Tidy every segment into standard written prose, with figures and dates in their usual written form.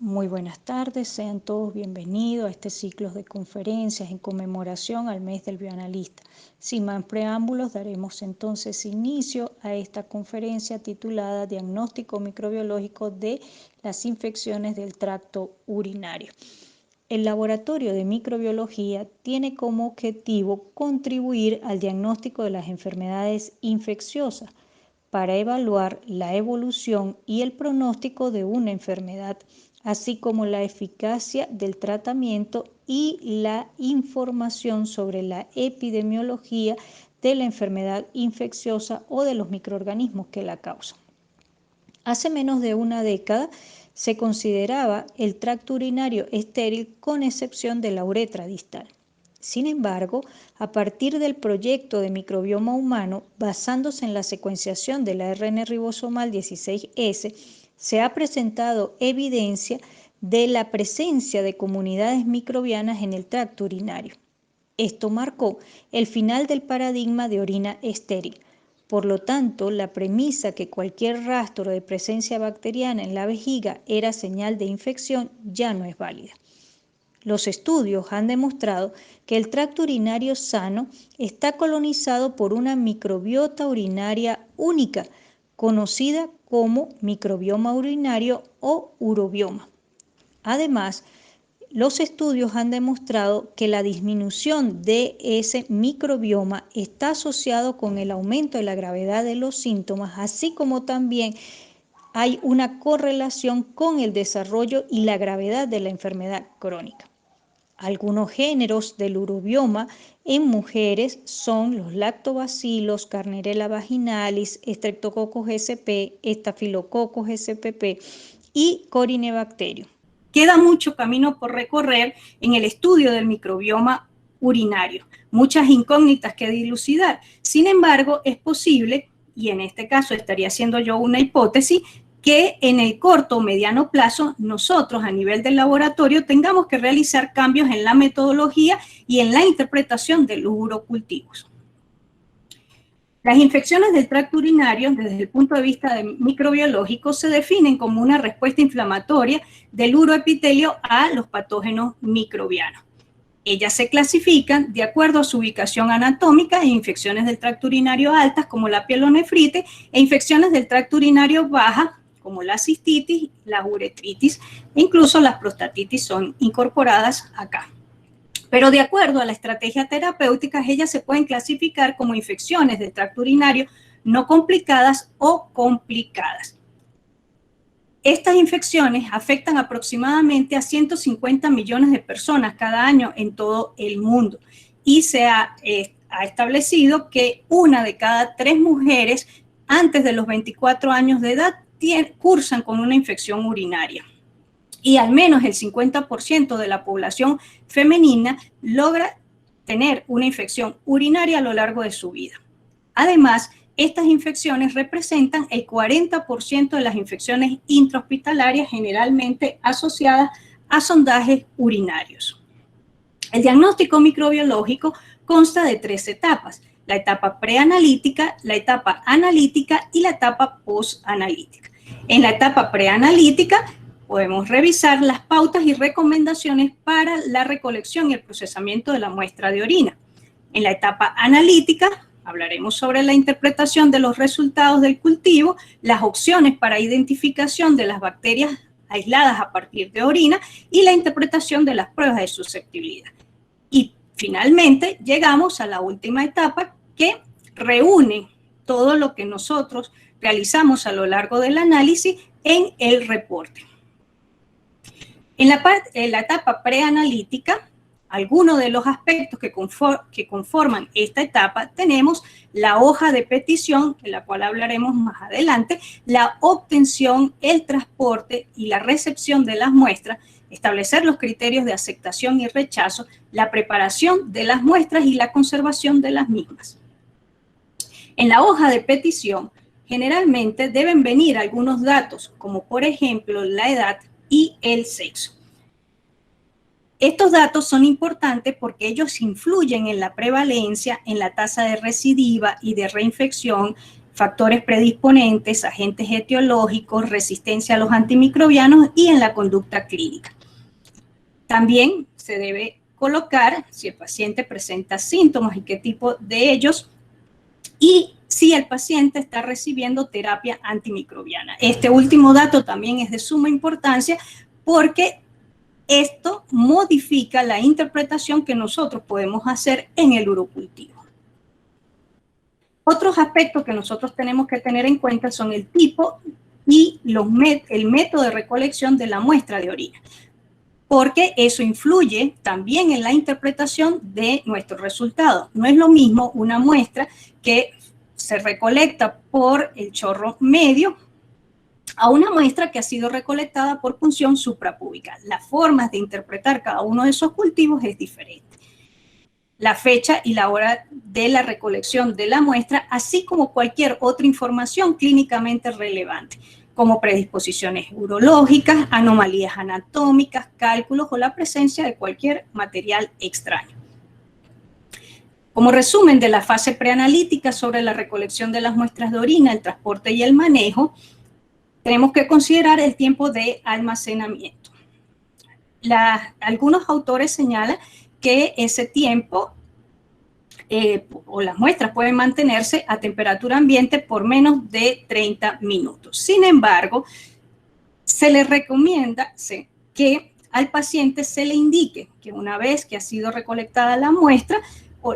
Muy buenas tardes, sean todos bienvenidos a este ciclo de conferencias en conmemoración al mes del bioanalista. Sin más preámbulos, daremos entonces inicio a esta conferencia titulada Diagnóstico microbiológico de las infecciones del tracto urinario. El Laboratorio de Microbiología tiene como objetivo contribuir al diagnóstico de las enfermedades infecciosas para evaluar la evolución y el pronóstico de una enfermedad, así como la eficacia del tratamiento y la información sobre la epidemiología de la enfermedad infecciosa o de los microorganismos que la causan. Hace menos de una década se consideraba el tracto urinario estéril con excepción de la uretra distal. Sin embargo, a partir del proyecto de microbioma humano, basándose en la secuenciación del ARN ribosomal 16S, se ha presentado evidencia de la presencia de comunidades microbianas en el tracto urinario. Esto marcó el final del paradigma de orina estéril. Por lo tanto, la premisa que cualquier rastro de presencia bacteriana en la vejiga era señal de infección ya no es válida. Los estudios han demostrado que el tracto urinario sano está colonizado por una microbiota urinaria única, conocida como microbioma urinario o urobioma. Además, los estudios han demostrado que la disminución de ese microbioma está asociado con el aumento de la gravedad de los síntomas, así como también hay una correlación con el desarrollo y la gravedad de la enfermedad crónica. Algunos géneros del urobioma en mujeres son los lactobacilos, Carnierella vaginalis, Streptococcus sp, Staphylococcus spp y Corynebacterium. Queda mucho camino por recorrer en el estudio del microbioma urinario, muchas incógnitas que dilucidar. Sin embargo, es posible, y en este caso estaría haciendo yo una hipótesis, que en el corto o mediano plazo nosotros a nivel del laboratorio tengamos que realizar cambios en la metodología y en la interpretación de los urocultivos. Las infecciones del tracto urinario, desde el punto de vista microbiológico, se definen como una respuesta inflamatoria del uroepitelio a los patógenos microbianos. Ellas se clasifican de acuerdo a su ubicación anatómica en infecciones del tracto urinario altas, como la pielonefrite, e infecciones del tracto urinario baja, como la cistitis, la uretritis, e incluso las prostatitis son incorporadas acá. Pero de acuerdo a la estrategia terapéutica, ellas se pueden clasificar como infecciones del tracto urinario no complicadas o complicadas. Estas infecciones afectan aproximadamente a 150 millones de personas cada año en todo el mundo y se ha establecido que 1 de cada 3 mujeres antes de los 24 años de edad cursan con una infección urinaria. Y al menos el 50% de la población femenina logra tener una infección urinaria a lo largo de su vida. Además, estas infecciones representan el 40% de las infecciones intrahospitalarias generalmente asociadas a sondajes urinarios. El diagnóstico microbiológico consta de 3 etapas: la etapa preanalítica, la etapa analítica y la etapa postanalítica. En la etapa preanalítica podemos revisar las pautas y recomendaciones para la recolección y el procesamiento de la muestra de orina. En la etapa analítica hablaremos sobre la interpretación de los resultados del cultivo, las opciones para identificación de las bacterias aisladas a partir de orina y la interpretación de las pruebas de susceptibilidad. Y finalmente llegamos a la última etapa que reúne todo lo que nosotros realizamos a lo largo del análisis en el reporte. En la etapa preanalítica, algunos de los aspectos que conforman esta etapa, tenemos la hoja de petición, de la cual hablaremos más adelante, la obtención, el transporte y la recepción de las muestras, establecer los criterios de aceptación y rechazo, la preparación de las muestras y la conservación de las mismas. En la hoja de petición, generalmente deben venir algunos datos, como por ejemplo la edad y el sexo. Estos datos son importantes porque ellos influyen en la prevalencia, en la tasa de recidiva y de reinfección, factores predisponentes, agentes etiológicos, resistencia a los antimicrobianos y en la conducta clínica. También se debe colocar si el paciente presenta síntomas y qué tipo de ellos, y si el paciente está recibiendo terapia antimicrobiana. Este último dato también es de suma importancia porque esto modifica la interpretación que nosotros podemos hacer en el urocultivo. Otros aspectos que nosotros tenemos que tener en cuenta son el tipo y el método de recolección de la muestra de orina, porque eso influye también en la interpretación de nuestro resultado. No es lo mismo una muestra que se recolecta por el chorro medio a una muestra que ha sido recolectada por punción suprapúbica. Las formas de interpretar cada uno de esos cultivos es diferente. La fecha y la hora de la recolección de la muestra, así como cualquier otra información clínicamente relevante, como predisposiciones urológicas, anomalías anatómicas, cálculos o la presencia de cualquier material extraño. Como resumen de la fase preanalítica sobre la recolección de las muestras de orina, el transporte y el manejo, tenemos que considerar el tiempo de almacenamiento. Algunos autores señalan que ese tiempo o las muestras pueden mantenerse a temperatura ambiente por menos de 30 minutos. Sin embargo, se le recomienda que al paciente se le indique que una vez que ha sido recolectada la muestra,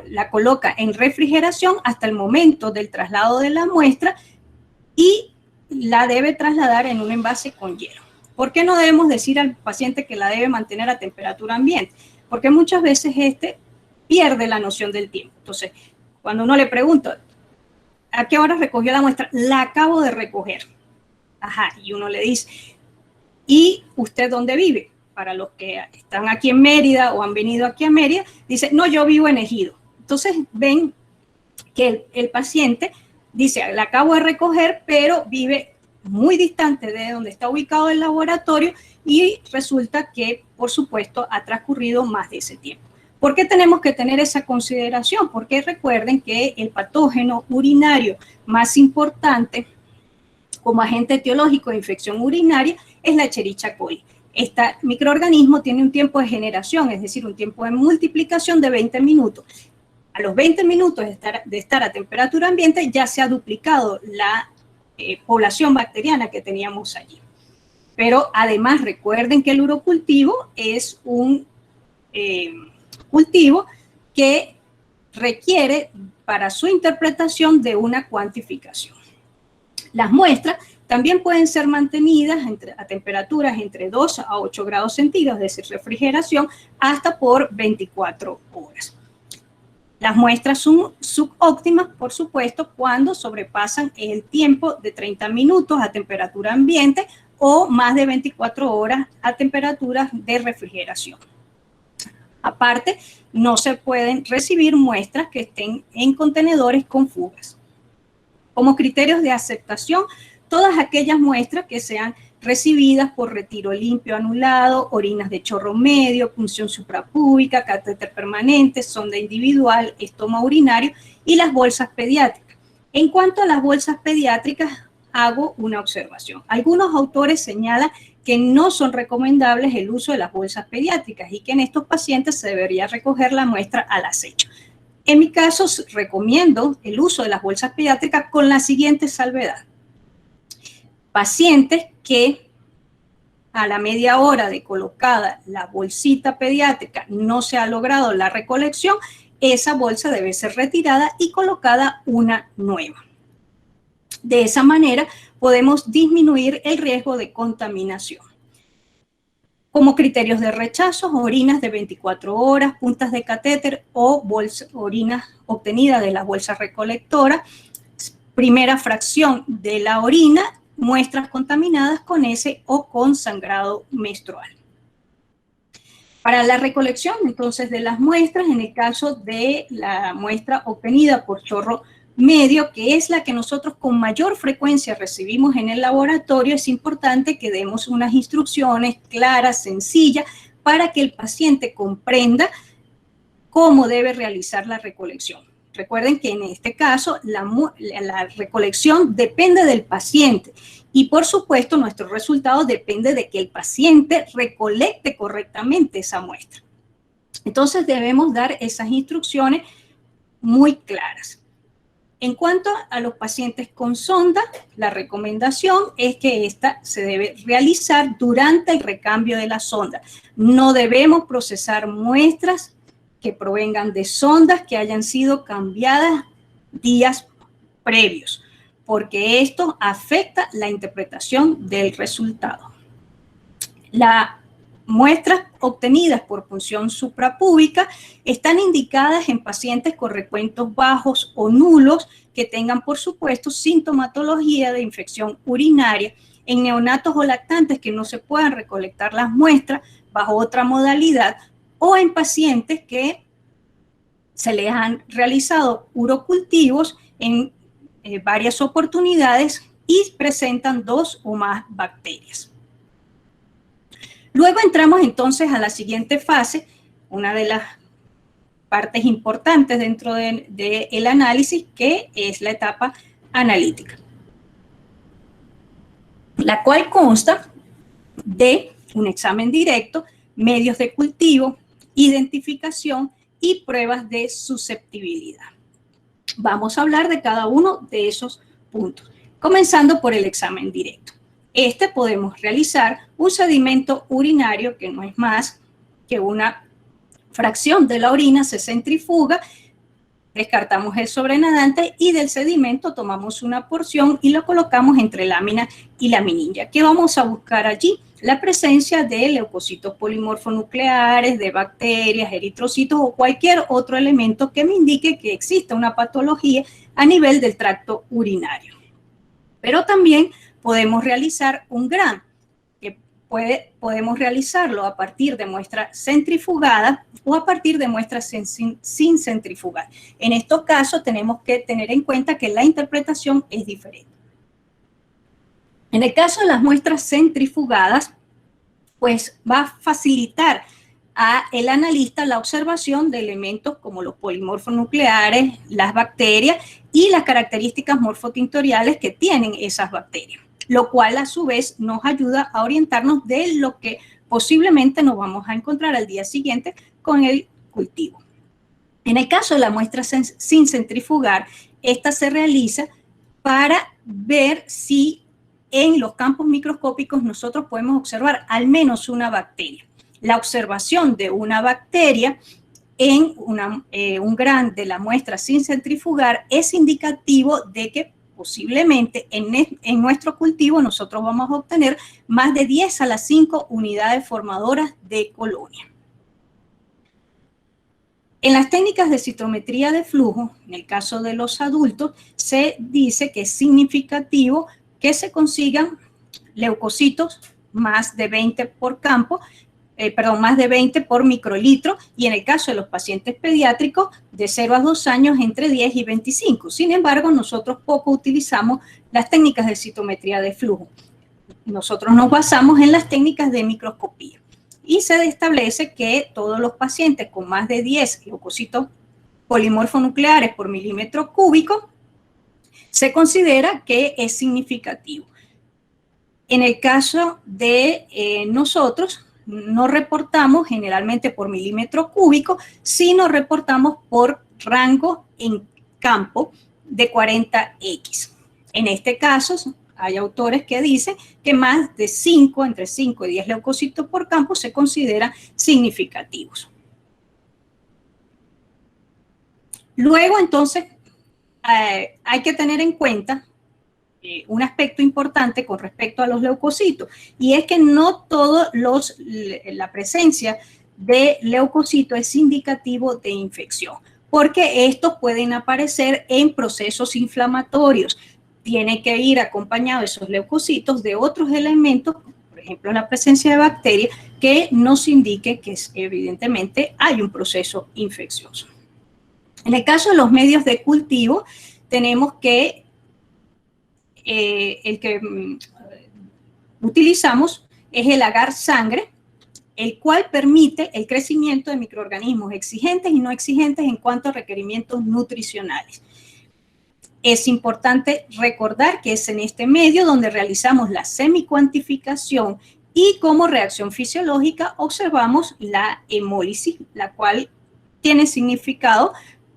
la coloca en refrigeración hasta el momento del traslado de la muestra y la debe trasladar en un envase con hielo. ¿Por qué no debemos decir al paciente que la debe mantener a temperatura ambiente? Porque muchas veces pierde la noción del tiempo. Entonces, cuando uno le pregunta, ¿a qué hora recogió la muestra? La acabo de recoger. Ajá, y uno le dice, ¿y usted dónde vive? Para los que están aquí en Mérida o han venido aquí a Mérida, dice, no, yo vivo en Ejido. Entonces, ven que el paciente dice, la acabo de recoger, pero vive muy distante de donde está ubicado el laboratorio y resulta que, por supuesto, ha transcurrido más de ese tiempo. ¿Por qué tenemos que tener esa consideración? Porque recuerden que el patógeno urinario más importante como agente etiológico de infección urinaria es la Escherichia coli. Este microorganismo tiene un tiempo de generación, es decir, un tiempo de multiplicación de 20 minutos. A los 20 minutos de estar a temperatura ambiente ya se ha duplicado la población bacteriana que teníamos allí. Pero además recuerden que el urocultivo es un cultivo que requiere para su interpretación de una cuantificación. Las muestras también pueden ser mantenidas a temperaturas entre 2 a 8 grados centígrados, es decir, refrigeración, hasta por 24 horas. Las muestras son subóptimas, por supuesto, cuando sobrepasan el tiempo de 30 minutos a temperatura ambiente o más de 24 horas a temperaturas de refrigeración. Aparte, no se pueden recibir muestras que estén en contenedores con fugas. Como criterios de aceptación, todas aquellas muestras que sean recibidas por retiro limpio anulado, orinas de chorro medio, punción suprapúbica, catéter permanente, sonda individual, estoma urinario y las bolsas pediátricas. En cuanto a las bolsas pediátricas, hago una observación. Algunos autores señalan que no son recomendables el uso de las bolsas pediátricas y que en estos pacientes se debería recoger la muestra al acecho. En mi caso, recomiendo el uso de las bolsas pediátricas con la siguiente salvedad. Pacientes que a la media hora de colocada la bolsita pediátrica no se ha logrado la recolección, esa bolsa debe ser retirada y colocada una nueva. De esa manera podemos disminuir el riesgo de contaminación. Como criterios de rechazo, orinas de 24 horas, puntas de catéter o orinas obtenidas de la bolsa recolectora, primera fracción de la orina, muestras contaminadas con heces o con sangrado menstrual. Para la recolección, entonces, de las muestras, en el caso de la muestra obtenida por chorro medio, que es la que nosotros con mayor frecuencia recibimos en el laboratorio, es importante que demos unas instrucciones claras, sencillas, para que el paciente comprenda cómo debe realizar la recolección. Recuerden que en este caso la recolección depende del paciente y por supuesto nuestro resultado depende de que el paciente recolecte correctamente esa muestra. Entonces debemos dar esas instrucciones muy claras. En cuanto a los pacientes con sonda, la recomendación es que esta se debe realizar durante el recambio de la sonda. No debemos procesar muestras que provengan de sondas que hayan sido cambiadas días previos, porque esto afecta la interpretación del resultado. Las muestras obtenidas por punción suprapúbica están indicadas en pacientes con recuentos bajos o nulos que tengan, por supuesto, sintomatología de infección urinaria, en neonatos o lactantes que no se puedan recolectar las muestras bajo otra modalidad, o en pacientes que se les han realizado urocultivos en varias oportunidades y presentan 2 o más bacterias. Luego entramos entonces a la siguiente fase, una de las partes importantes dentro del análisis, que es la etapa analítica, la cual consta de un examen directo, medios de cultivo, identificación y pruebas de susceptibilidad. Vamos a hablar de cada uno de esos puntos, comenzando por el examen directo. Podemos realizar un sedimento urinario que no es más que una fracción de la orina, se centrifuga, descartamos el sobrenadante y del sedimento tomamos una porción y lo colocamos entre lámina y laminilla. ¿Qué vamos a buscar allí? La presencia de leucocitos polimorfonucleares, de bacterias, eritrocitos o cualquier otro elemento que me indique que exista una patología a nivel del tracto urinario. Pero también podemos realizar un GRAM, que podemos realizarlo a partir de muestras centrifugadas o a partir de muestras sin centrifugar. En estos casos tenemos que tener en cuenta que la interpretación es diferente. En el caso de las muestras centrifugadas, pues va a facilitar al analista la observación de elementos como los polimorfonucleares, las bacterias y las características morfotintoriales que tienen esas bacterias, lo cual a su vez nos ayuda a orientarnos de lo que posiblemente nos vamos a encontrar al día siguiente con el cultivo. En el caso de la muestra sin centrifugar, esta se realiza para ver si en los campos microscópicos nosotros podemos observar al menos una bacteria. La observación de una bacteria en un GRAM de la muestra sin centrifugar es indicativo de que posiblemente en nuestro cultivo nosotros vamos a obtener más de 10 a la 5 unidades formadoras de colonia. En las técnicas de citometría de flujo, en el caso de los adultos, se dice que es significativo que se consigan leucocitos más de 20 por campo, más de 20 por microlitro, y en el caso de los pacientes pediátricos de 0 a 2 años entre 10 y 25. Sin embargo, nosotros poco utilizamos las técnicas de citometría de flujo. Nosotros nos basamos en las técnicas de microscopía y se establece que todos los pacientes con más de 10 leucocitos polimorfonucleares por milímetro cúbico se considera que es significativo. En el caso de nosotros, no reportamos generalmente por milímetro cúbico, sino reportamos por rango en campo de 40X. En este caso, hay autores que dicen que más de 5, entre 5 y 10 leucocitos por campo se consideran significativos. Luego, entonces, hay que tener en cuenta un aspecto importante con respecto a los leucocitos, y es que no toda la presencia de leucocitos es indicativo de infección, porque estos pueden aparecer en procesos inflamatorios. Tiene que ir acompañado esos leucocitos de otros elementos, por ejemplo, la presencia de bacterias, que nos indique que evidentemente hay un proceso infeccioso. En el caso de los medios de cultivo, tenemos que el que utilizamos es el agar sangre, el cual permite el crecimiento de microorganismos exigentes y no exigentes en cuanto a requerimientos nutricionales. Es importante recordar que es en este medio donde realizamos la semicuantificación y como reacción fisiológica observamos la hemólisis, la cual tiene significado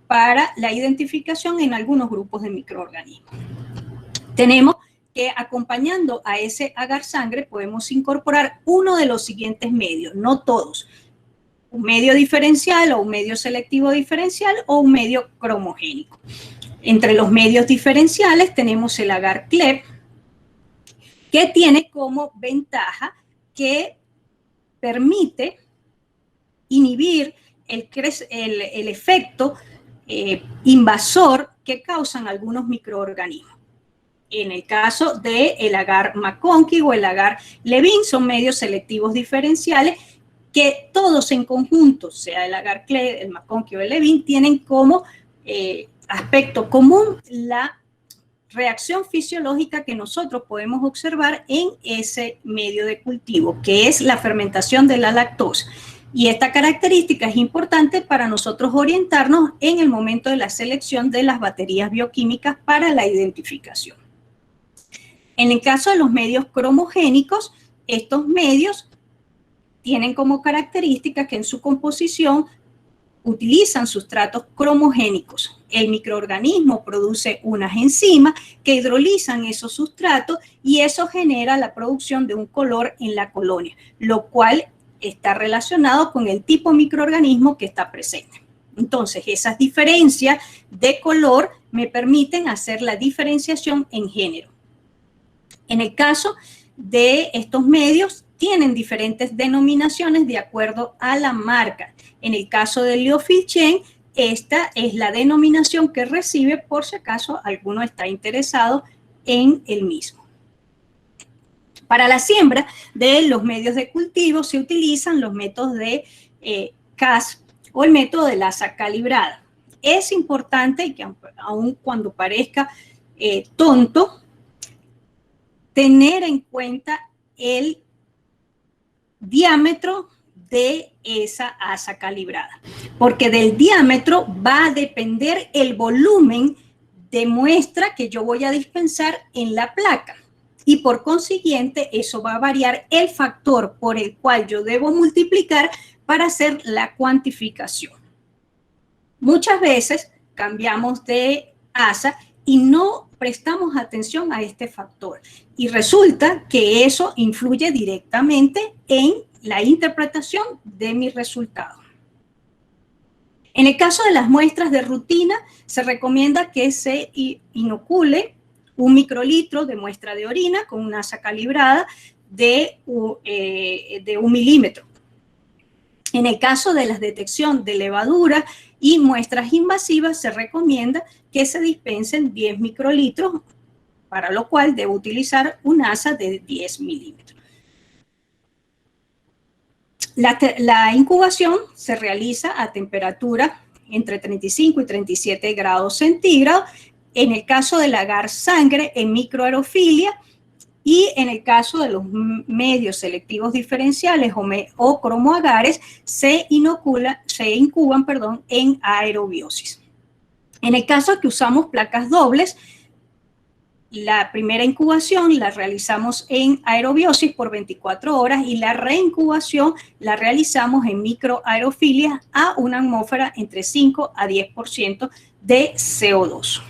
para la identificación en algunos grupos de microorganismos. Tenemos que acompañando a ese agar sangre podemos incorporar uno de los siguientes medios, no todos. Un medio diferencial o un medio selectivo diferencial o un medio cromogénico. Entre los medios diferenciales tenemos el agar CLEP, que tiene como ventaja que permite inhibir el efecto invasor que causan algunos microorganismos. En el caso del agar McConkie o el agar Levin, son medios selectivos diferenciales que todos en conjunto, sea el agar CLEP, el McConkie o el Levin, tienen como aspecto común la reacción fisiológica que nosotros podemos observar en ese medio de cultivo, que es la fermentación de la lactosa. Y esta característica es importante para nosotros orientarnos en el momento de la selección de las baterías bioquímicas para la identificación. En el caso de los medios cromogénicos, estos medios tienen como característica que en su composición utilizan sustratos cromogénicos. El microorganismo produce unas enzimas que hidrolizan esos sustratos y eso genera la producción de un color en la colonia, lo cual está relacionado con el tipo de microorganismo que está presente. Entonces, esas diferencias de color me permiten hacer la diferenciación en género. En el caso de estos medios, tienen diferentes denominaciones de acuerdo a la marca. En el caso del Liofilchen, esta es la denominación que recibe por si acaso alguno está interesado en el mismo. Para la siembra de los medios de cultivo se utilizan los métodos de CAS o el método de laza calibrada. Es importante que aun cuando parezca tonto, tener en cuenta el diámetro de esa asa calibrada, porque del diámetro va a depender el volumen de muestra que yo voy a dispensar en la placa y por consiguiente eso va a variar el factor por el cual yo debo multiplicar para hacer la cuantificación. Muchas veces cambiamos de asa y no prestamos atención a este factor y resulta que eso influye directamente en la interpretación de mi resultado. En el caso de las muestras de rutina, se recomienda que se inocule 1 microlitro de muestra de orina con una asa calibrada de 1 milímetro. En el caso de la detección de levadura y muestras invasivas, se recomienda que se dispensen 10 microlitros, para lo cual debo utilizar una asa de 10 milímetros. La incubación se realiza a temperatura entre 35 y 37 grados centígrados, en el caso del agar sangre en microaerofilia y en el caso de los medios selectivos diferenciales o cromoagares se incuban en aerobiosis. En el caso que usamos placas dobles, la primera incubación la realizamos en aerobiosis por 24 horas y la reincubación la realizamos en microaerofilia a una atmósfera entre 5 a 10% de CO2.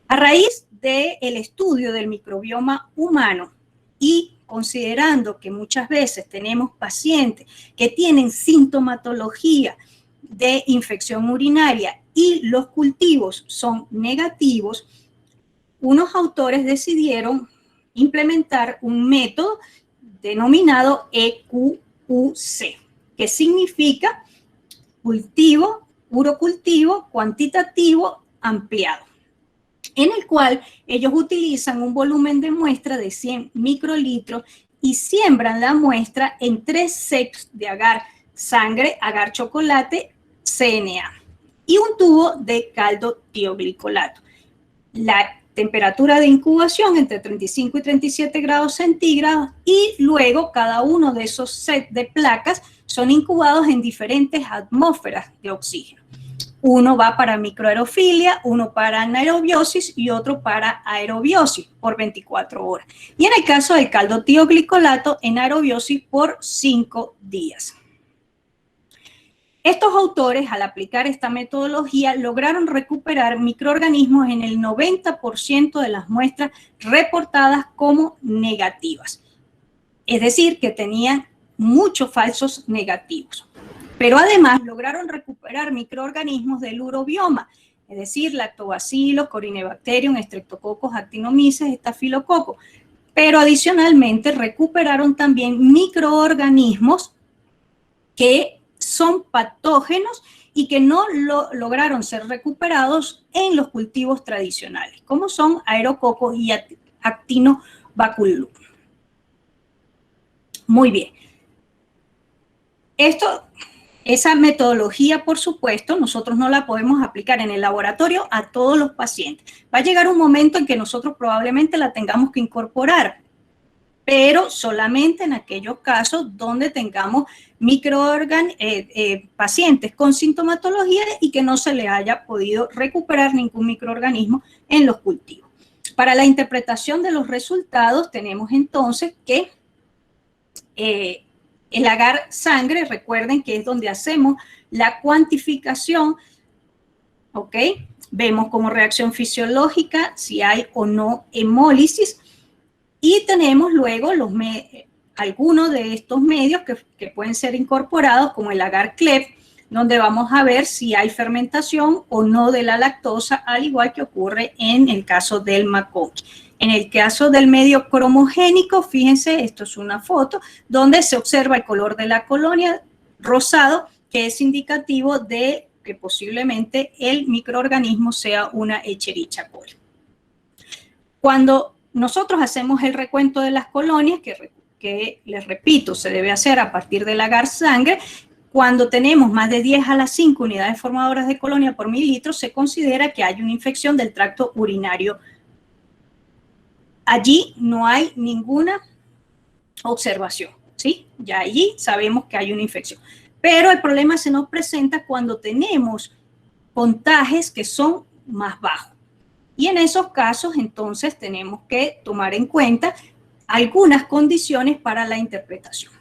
A raíz del estudio del microbioma humano y considerando que muchas veces tenemos pacientes que tienen sintomatología de infección urinaria y los cultivos son negativos, unos autores decidieron implementar un método denominado EQUC, que significa urocultivo cuantitativo ampliado, en el cual ellos utilizan un volumen de muestra de 100 microlitros y siembran la muestra en 3 sets de agar sangre, agar chocolate, CNA y un tubo de caldo tioglicolato. La temperatura de incubación entre 35 y 37 grados centígrados, y luego cada uno de esos sets de placas son incubados en diferentes atmósferas de oxígeno. Uno va para microaerofilia, uno para anaerobiosis y otro para aerobiosis por 24 horas. Y en el caso del caldo tioglicolato, en aerobiosis por 5 días. Estos autores, al aplicar esta metodología, lograron recuperar microorganismos en el 90% de las muestras reportadas como negativas. Es decir, que tenían muchos falsos negativos. Pero además lograron recuperar microorganismos del urobioma, es decir, lactobacillus, corynebacterium, streptococcus, actinomyces, estafilococos. Pero adicionalmente recuperaron también microorganismos que son patógenos y que no lograron ser recuperados en los cultivos tradicionales, como son aerococos y actinobaculum. Muy bien. Esa metodología, por supuesto, nosotros no la podemos aplicar en el laboratorio a todos los pacientes. Va a llegar un momento en que nosotros probablemente la tengamos que incorporar, pero solamente en aquellos casos donde tengamos pacientes con sintomatología y que no se le haya podido recuperar ningún microorganismo en los cultivos. Para la interpretación de los resultados tenemos entonces que el agar sangre, recuerden que es donde hacemos la cuantificación, ¿ok? Vemos como reacción fisiológica si hay o no hemólisis, y tenemos luego algunos de estos medios que pueden ser incorporados, como el agar CLEP, donde vamos a ver si hay fermentación o no de la lactosa, al igual que ocurre en el caso del McConkey. En el caso del medio cromogénico, fíjense, esto es una foto donde se observa el color de la colonia rosado, que es indicativo de que posiblemente el microorganismo sea una Escherichia coli. Cuando nosotros hacemos el recuento de las colonias, que les repito, se debe hacer a partir del agar sangre, cuando tenemos más de 10 a la 5 unidades formadoras de colonia por mililitro, se considera que hay una infección del tracto urinario. Allí no hay ninguna observación, ¿sí? Ya allí sabemos que hay una infección. Pero el problema se nos presenta cuando tenemos puntajes que son más bajos. Y en esos casos, entonces, tenemos que tomar en cuenta algunas condiciones para la interpretación.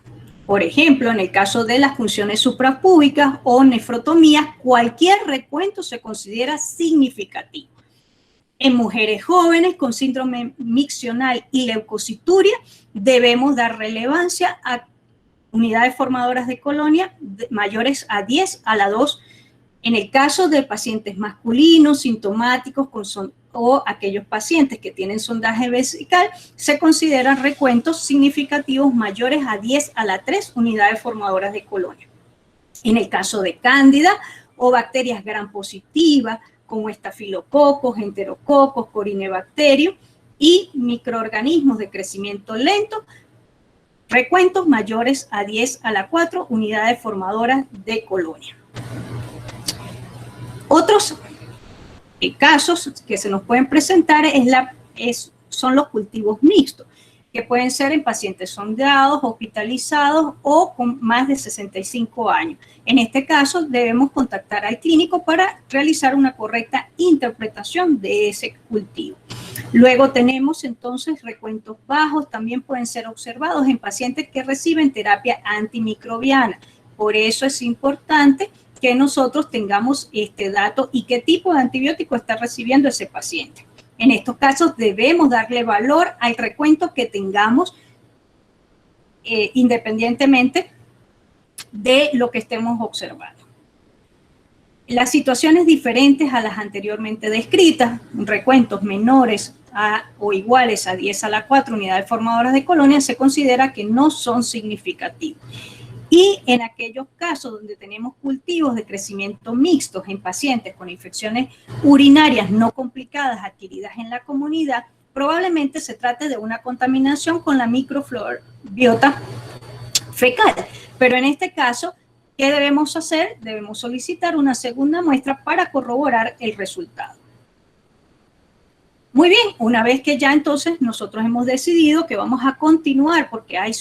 Por ejemplo, en el caso de las funciones suprapúbicas o nefrotomías, cualquier recuento se considera significativo. En mujeres jóvenes con síndrome miccional y leucocituria, debemos dar relevancia a unidades formadoras de colonia mayores a 10 a la 2. En el caso de pacientes masculinos, sintomáticos o aquellos pacientes que tienen sondaje vesical, se consideran recuentos significativos mayores a 10 a la 3 unidades formadoras de colonia. En el caso de cándida o bacterias gram positivas, como estafilococos, enterococos, corynebacterium y microorganismos de crecimiento lento, recuentos mayores a 10 a la 4 unidades formadoras de colonia. Otros casos que se nos pueden presentar son los cultivos mixtos, que pueden ser en pacientes sondeados, hospitalizados o con más de 65 años. En este caso, debemos contactar al clínico para realizar una correcta interpretación de ese cultivo. Luego tenemos entonces recuentos bajos, también pueden ser observados en pacientes que reciben terapia antimicrobiana. Por eso es importante que nosotros tengamos este dato y qué tipo de antibiótico está recibiendo ese paciente. En estos casos debemos darle valor al recuento que tengamos independientemente de lo que estemos observando. Las situaciones diferentes a las anteriormente descritas, recuentos menores o iguales a 10 a la 4 unidades formadoras de colonia, se considera que no son significativos. Y en aquellos casos donde tenemos cultivos de crecimiento mixtos en pacientes con infecciones urinarias no complicadas adquiridas en la comunidad, probablemente se trate de una contaminación con la microbiota fecal. Pero en este caso, ¿qué debemos hacer? Debemos solicitar una segunda muestra para corroborar el resultado. Muy bien, una vez que ya entonces nosotros hemos decidido que vamos a continuar porque hay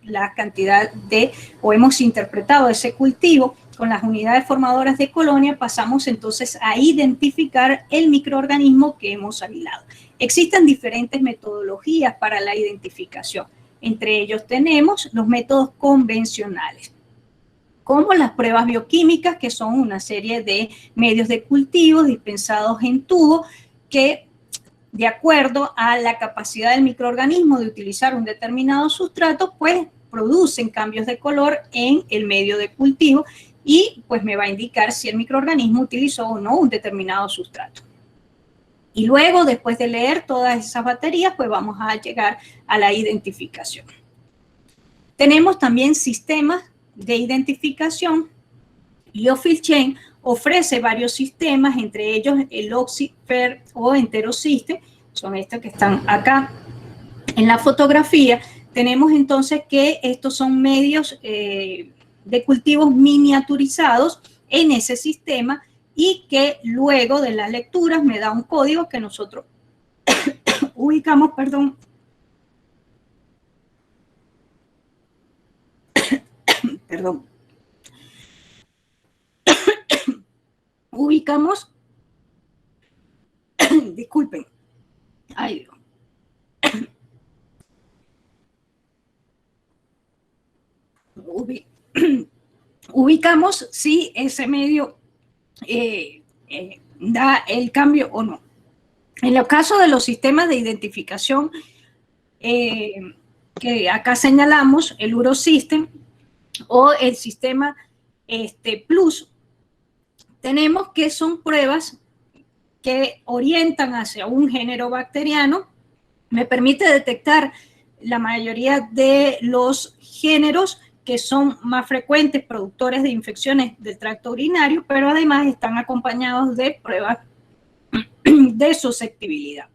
la cantidad de, o hemos interpretado ese cultivo con las unidades formadoras de colonia, pasamos entonces a identificar el microorganismo que hemos aislado. Existen diferentes metodologías para la identificación. Entre ellos tenemos los métodos convencionales, como las pruebas bioquímicas, que son una serie de medios de cultivo dispensados en tubo que, de acuerdo a la capacidad del microorganismo de utilizar un determinado sustrato, pues producen cambios de color en el medio de cultivo y pues me va a indicar si el microorganismo utilizó o no un determinado sustrato. Y luego, después de leer todas esas baterías, pues vamos a llegar a la identificación. Tenemos también sistemas de identificación. LeoFilchain ofrece varios sistemas, entre ellos el OxyFer o Enterosystem, son estos que están acá en la fotografía. Tenemos entonces que estos son medios de cultivos miniaturizados en ese sistema y que luego de las lecturas me da un código que nosotros ubicamos, ubicamos, disculpen, ay Dios. Ubicamos si ese medio da el cambio o no. En el caso de los sistemas de identificación que acá señalamos, el Urosystem o el sistema Plus, tenemos que son pruebas que orientan hacia un género bacteriano, me permite detectar la mayoría de los géneros que son más frecuentes productores de infecciones del tracto urinario, pero además están acompañados de pruebas de susceptibilidad.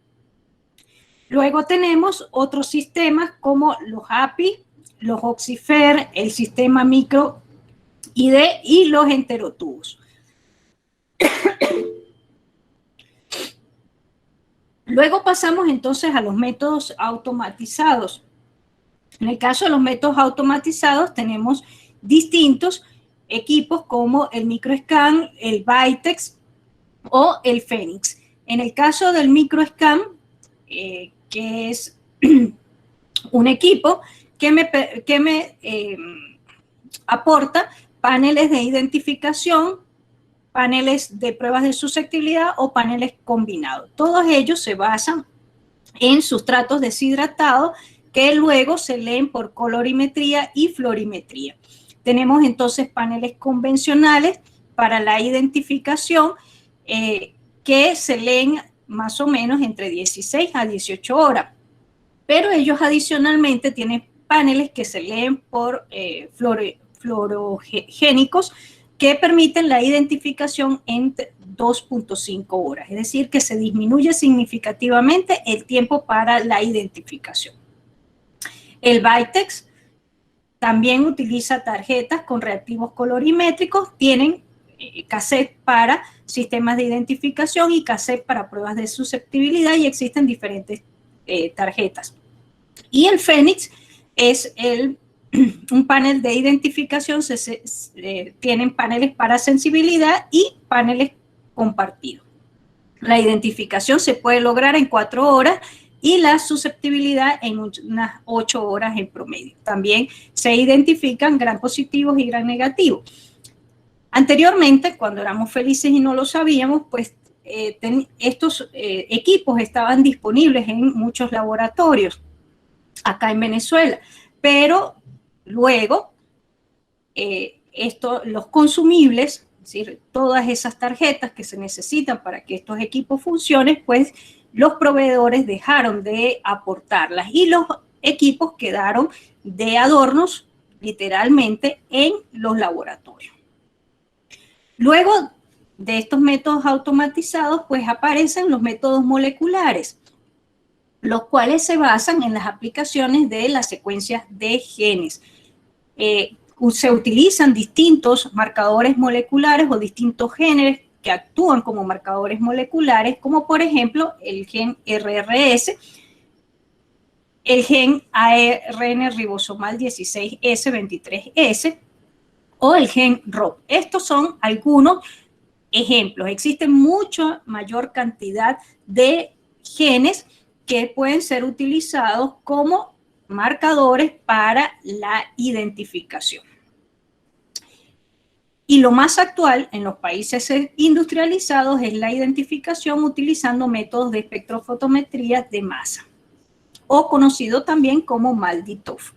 Luego tenemos otros sistemas como los API, los OxyFer, el sistema micro ID y los enterotubos. Luego pasamos entonces a los métodos automatizados. En el caso de los métodos automatizados tenemos distintos equipos como el MicroScan, el Vitex o el Phoenix. En el caso del MicroScan, que es un equipo que me aporta paneles de identificación, paneles de pruebas de susceptibilidad o paneles combinados. Todos ellos se basan en sustratos deshidratados que luego se leen por colorimetría y florimetría. Tenemos entonces paneles convencionales para la identificación que se leen más o menos entre 16 a 18 horas. Pero ellos adicionalmente tienen paneles que se leen por fluorogénicos que permiten la identificación en 2.5 horas. Es decir, que se disminuye significativamente el tiempo para la identificación. El Vitex también utiliza tarjetas con reactivos colorimétricos, tienen cassette para sistemas de identificación y cassette para pruebas de susceptibilidad y existen diferentes tarjetas. Y el Phoenix es un panel de identificación, tienen paneles para sensibilidad y paneles compartidos. La identificación se puede lograr en 4 horas y la susceptibilidad en unas 8 horas en promedio. También se identifican gram positivos y gram negativos. Anteriormente, cuando éramos felices y no lo sabíamos, pues estos equipos estaban disponibles en muchos laboratorios acá en Venezuela, pero luego los consumibles, es decir, todas esas tarjetas que se necesitan para que estos equipos funcionen, pues los proveedores dejaron de aportarlas y los equipos quedaron de adornos literalmente en los laboratorios. Luego de estos métodos automatizados, pues aparecen los métodos moleculares, los cuales se basan en las aplicaciones de las secuencias de genes. Se utilizan distintos marcadores moleculares o distintos genes que actúan como marcadores moleculares, como por ejemplo el gen RRS, el gen ARN ribosomal 16S23S o el gen ROP. Estos son algunos ejemplos. Existe mucha mayor cantidad de genes que pueden ser utilizados como marcadores para la identificación. Y lo más actual en los países industrializados es la identificación utilizando métodos de espectrofotometría de masa, o conocido también como MALDI-TOF.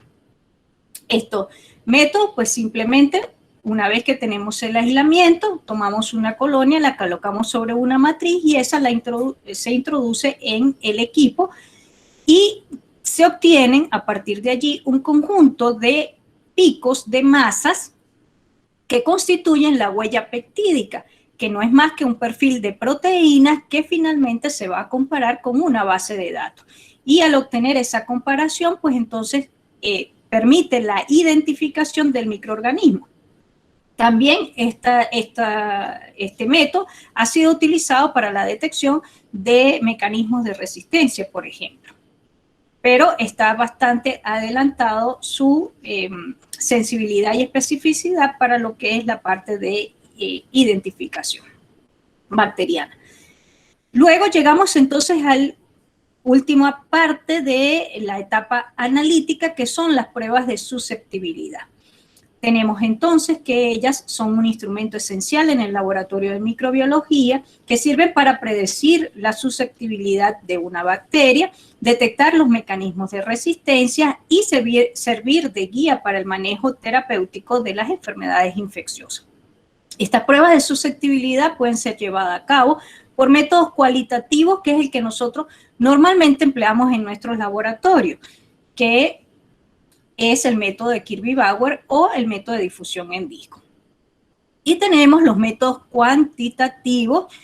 Estos métodos, pues simplemente, una vez que tenemos el aislamiento, tomamos una colonia, la colocamos sobre una matriz y esa se introduce en el equipo y se obtienen a partir de allí un conjunto de picos de masas que constituyen la huella peptídica, que no es más que un perfil de proteínas que finalmente se va a comparar con una base de datos. Y al obtener esa comparación, pues entonces permite la identificación del microorganismo. También este método ha sido utilizado para la detección de mecanismos de resistencia, por ejemplo. Pero está bastante adelantado su sensibilidad y especificidad para lo que es la parte de identificación bacteriana. Luego llegamos entonces a la última parte de la etapa analítica, que son las pruebas de susceptibilidad. Tenemos entonces que ellas son un instrumento esencial en el laboratorio de microbiología que sirven para predecir la susceptibilidad de una bacteria, detectar los mecanismos de resistencia y servir de guía para el manejo terapéutico de las enfermedades infecciosas. Estas pruebas de susceptibilidad pueden ser llevadas a cabo por métodos cualitativos, que es el que nosotros normalmente empleamos en nuestros laboratorios, que es el método de Kirby-Bauer o el método de difusión en disco. Y tenemos los métodos cuantitativos,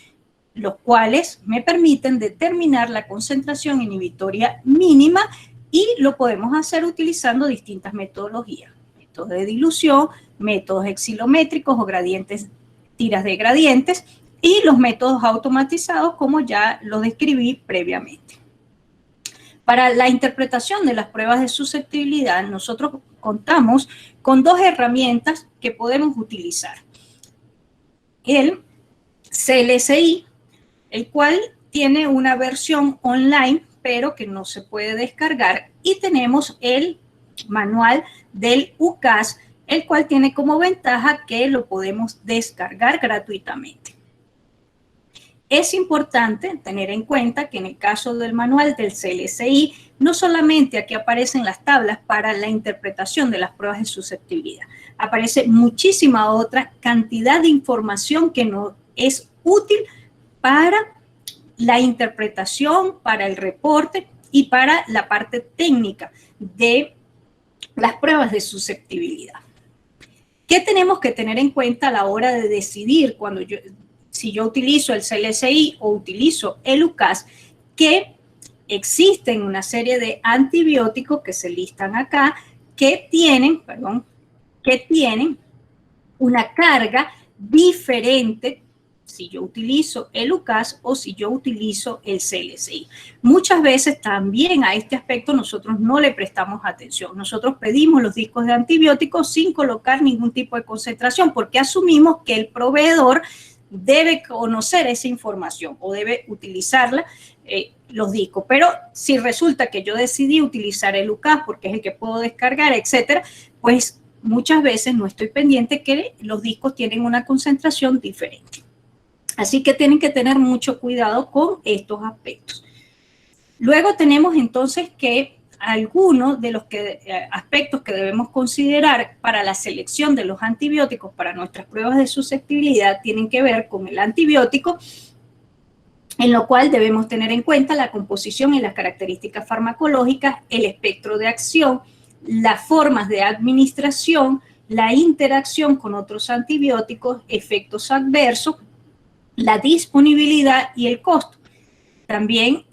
los cuales me permiten determinar la concentración inhibitoria mínima y lo podemos hacer utilizando distintas metodologías. Métodos de dilución, métodos excilométricos o gradientes, tiras de gradientes y los métodos automatizados como ya lo describí previamente. Para la interpretación de las pruebas de susceptibilidad, nosotros contamos con dos herramientas que podemos utilizar. El CLSI, el cual tiene una versión online, pero que no se puede descargar, y tenemos el manual del UCAS, el cual tiene como ventaja que lo podemos descargar gratuitamente. Es importante tener en cuenta que en el caso del manual del CLSI, no solamente aquí aparecen las tablas para la interpretación de las pruebas de susceptibilidad, aparece muchísima otra cantidad de información que nos es útil para la interpretación, para el reporte y para la parte técnica de las pruebas de susceptibilidad. ¿Qué tenemos que tener en cuenta a la hora de decidir si yo utilizo el CLSI o utilizo el UCAS? Que existen una serie de antibióticos que se listan acá que tienen una carga diferente si yo utilizo el UCAS o si yo utilizo el CLSI. Muchas veces también a este aspecto nosotros no le prestamos atención. Nosotros pedimos los discos de antibióticos sin colocar ningún tipo de concentración porque asumimos que el proveedor debe conocer esa información o debe utilizarla, los discos. Pero si resulta que yo decidí utilizar el UCAS porque es el que puedo descargar, etcétera, pues muchas veces no estoy pendiente que los discos tienen una concentración diferente. Así que tienen que tener mucho cuidado con estos aspectos. Luego tenemos entonces que algunos de los aspectos que debemos considerar para la selección de los antibióticos para nuestras pruebas de susceptibilidad tienen que ver con el antibiótico, en lo cual debemos tener en cuenta la composición y las características farmacológicas, el espectro de acción, las formas de administración, la interacción con otros antibióticos, efectos adversos, la disponibilidad y el costo. También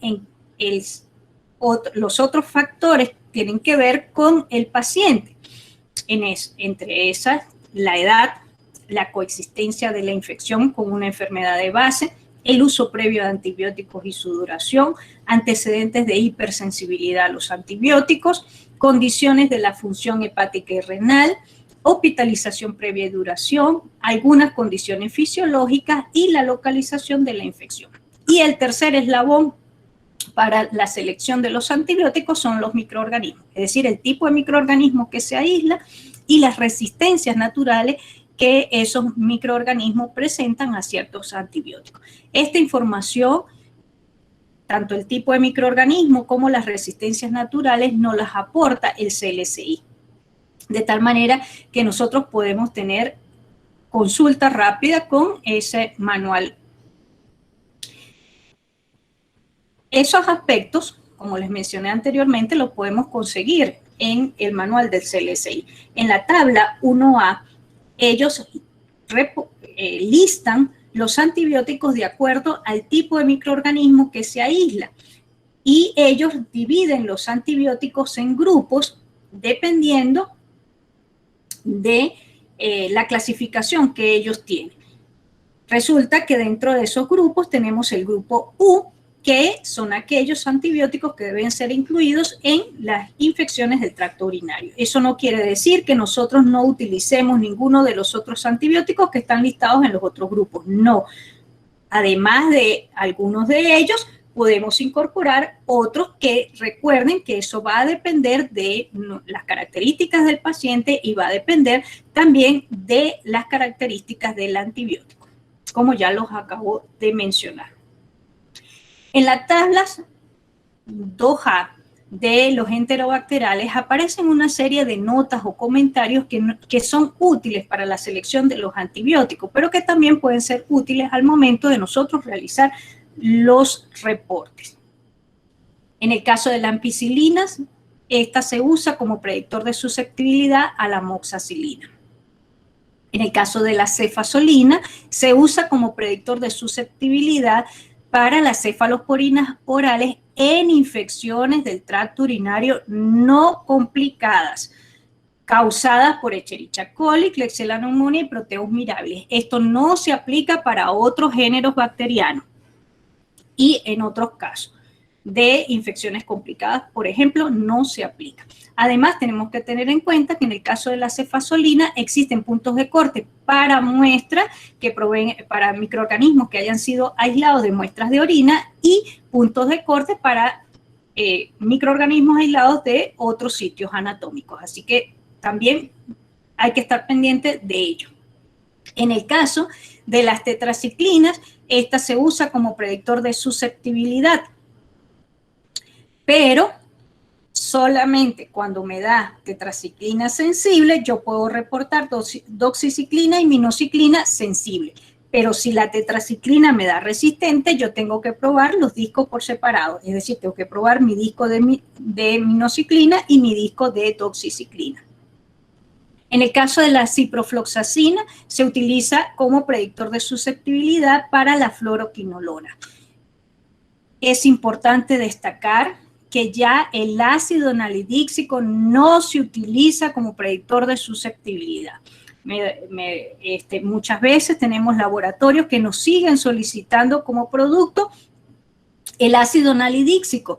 los otros factores tienen que ver con el paciente. Entre esas, la edad, la coexistencia de la infección con una enfermedad de base, el uso previo de antibióticos y su duración, antecedentes de hipersensibilidad a los antibióticos, condiciones de la función hepática y renal, hospitalización previa y duración, algunas condiciones fisiológicas y la localización de la infección. Y el tercer eslabón para la selección de los antibióticos son los microorganismos, es decir, el tipo de microorganismo que se aísla y las resistencias naturales que esos microorganismos presentan a ciertos antibióticos. Esta información, tanto el tipo de microorganismo como las resistencias naturales, nos las aporta el CLSI. De tal manera que nosotros podemos tener consulta rápida con ese manual. Esos aspectos, como les mencioné anteriormente, los podemos conseguir en el manual del CLSI. En la tabla 1A, ellos listan los antibióticos de acuerdo al tipo de microorganismo que se aísla. Y ellos dividen los antibióticos en grupos dependiendo de la clasificación que ellos tienen. Resulta que dentro de esos grupos tenemos el grupo U, que son aquellos antibióticos que deben ser incluidos en las infecciones del tracto urinario. Eso no quiere decir que nosotros no utilicemos ninguno de los otros antibióticos que están listados en los otros grupos. No. Además de algunos de ellos, podemos incorporar otros que recuerden que eso va a depender de las características del paciente y va a depender también de las características del antibiótico, como ya los acabo de mencionar. En las tablas 2A de los enterobacteriales aparecen una serie de notas o comentarios que son útiles para la selección de los antibióticos, pero que también pueden ser útiles al momento de nosotros realizar los reportes. En el caso de la ampicilina, esta se usa como predictor de susceptibilidad a la amoxicilina. En el caso de la cefazolina, se usa como predictor de susceptibilidad para las cefalosporinas orales en infecciones del tracto urinario no complicadas, causadas por Escherichia coli, Klebsiella pneumoniae y Proteus mirabilis. Esto no se aplica para otros géneros bacterianos y en otros casos de infecciones complicadas, por ejemplo, no se aplica. Además, tenemos que tener en cuenta que en el caso de la cefazolina existen puntos de corte para muestras que proveen para microorganismos que hayan sido aislados de muestras de orina y puntos de corte para microorganismos aislados de otros sitios anatómicos. Así que también hay que estar pendiente de ello. En el caso de las tetraciclinas, esta se usa como predictor de susceptibilidad, pero solamente cuando me da tetraciclina sensible, yo puedo reportar doxiciclina y minociclina sensible. Pero si la tetraciclina me da resistente, yo tengo que probar los discos por separado. Es decir, tengo que probar mi disco de minociclina y mi disco de doxiciclina. En el caso de la ciprofloxacina, se utiliza como predictor de susceptibilidad para la fluoroquinolona. Es importante destacar que ya el ácido nalidíxico no se utiliza como predictor de susceptibilidad. Muchas veces tenemos laboratorios que nos siguen solicitando como producto el ácido nalidíxico.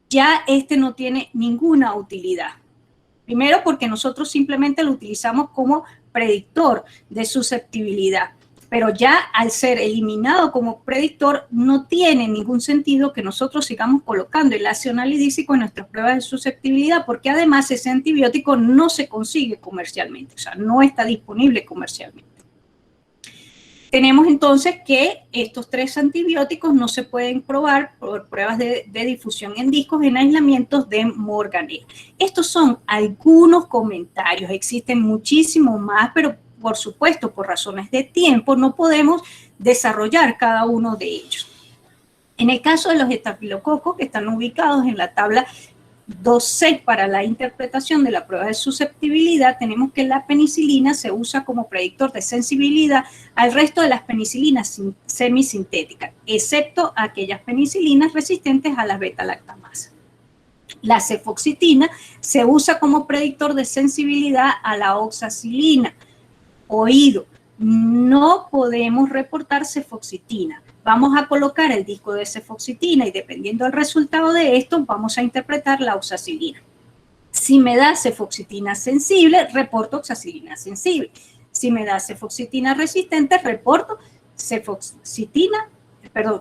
Ya no tiene ninguna utilidad. Primero porque nosotros simplemente lo utilizamos como predictor de susceptibilidad. Pero ya al ser eliminado como predictor, no tiene ningún sentido que nosotros sigamos colocando el ácido nalidíxico en nuestras pruebas de susceptibilidad, porque además ese antibiótico no se consigue comercialmente, o sea, no está disponible comercialmente. Tenemos entonces que estos 3 antibióticos no se pueden probar por pruebas de difusión en discos en aislamientos de Morganell. Estos son algunos comentarios, existen muchísimos más, pero por supuesto, por razones de tiempo, no podemos desarrollar cada uno de ellos. En el caso de los estafilococos, que están ubicados en la tabla 2C para la interpretación de la prueba de susceptibilidad, tenemos que la penicilina se usa como predictor de sensibilidad al resto de las penicilinas semisintéticas, excepto aquellas penicilinas resistentes a las beta-lactamasas. La cefoxitina se usa como predictor de sensibilidad a la oxacilina, oído, no podemos reportar cefoxitina. Vamos a colocar el disco de cefoxitina y dependiendo del resultado de esto, vamos a interpretar la oxacilina. Si me da cefoxitina sensible, reporto oxacilina sensible. Si me da cefoxitina resistente, reporto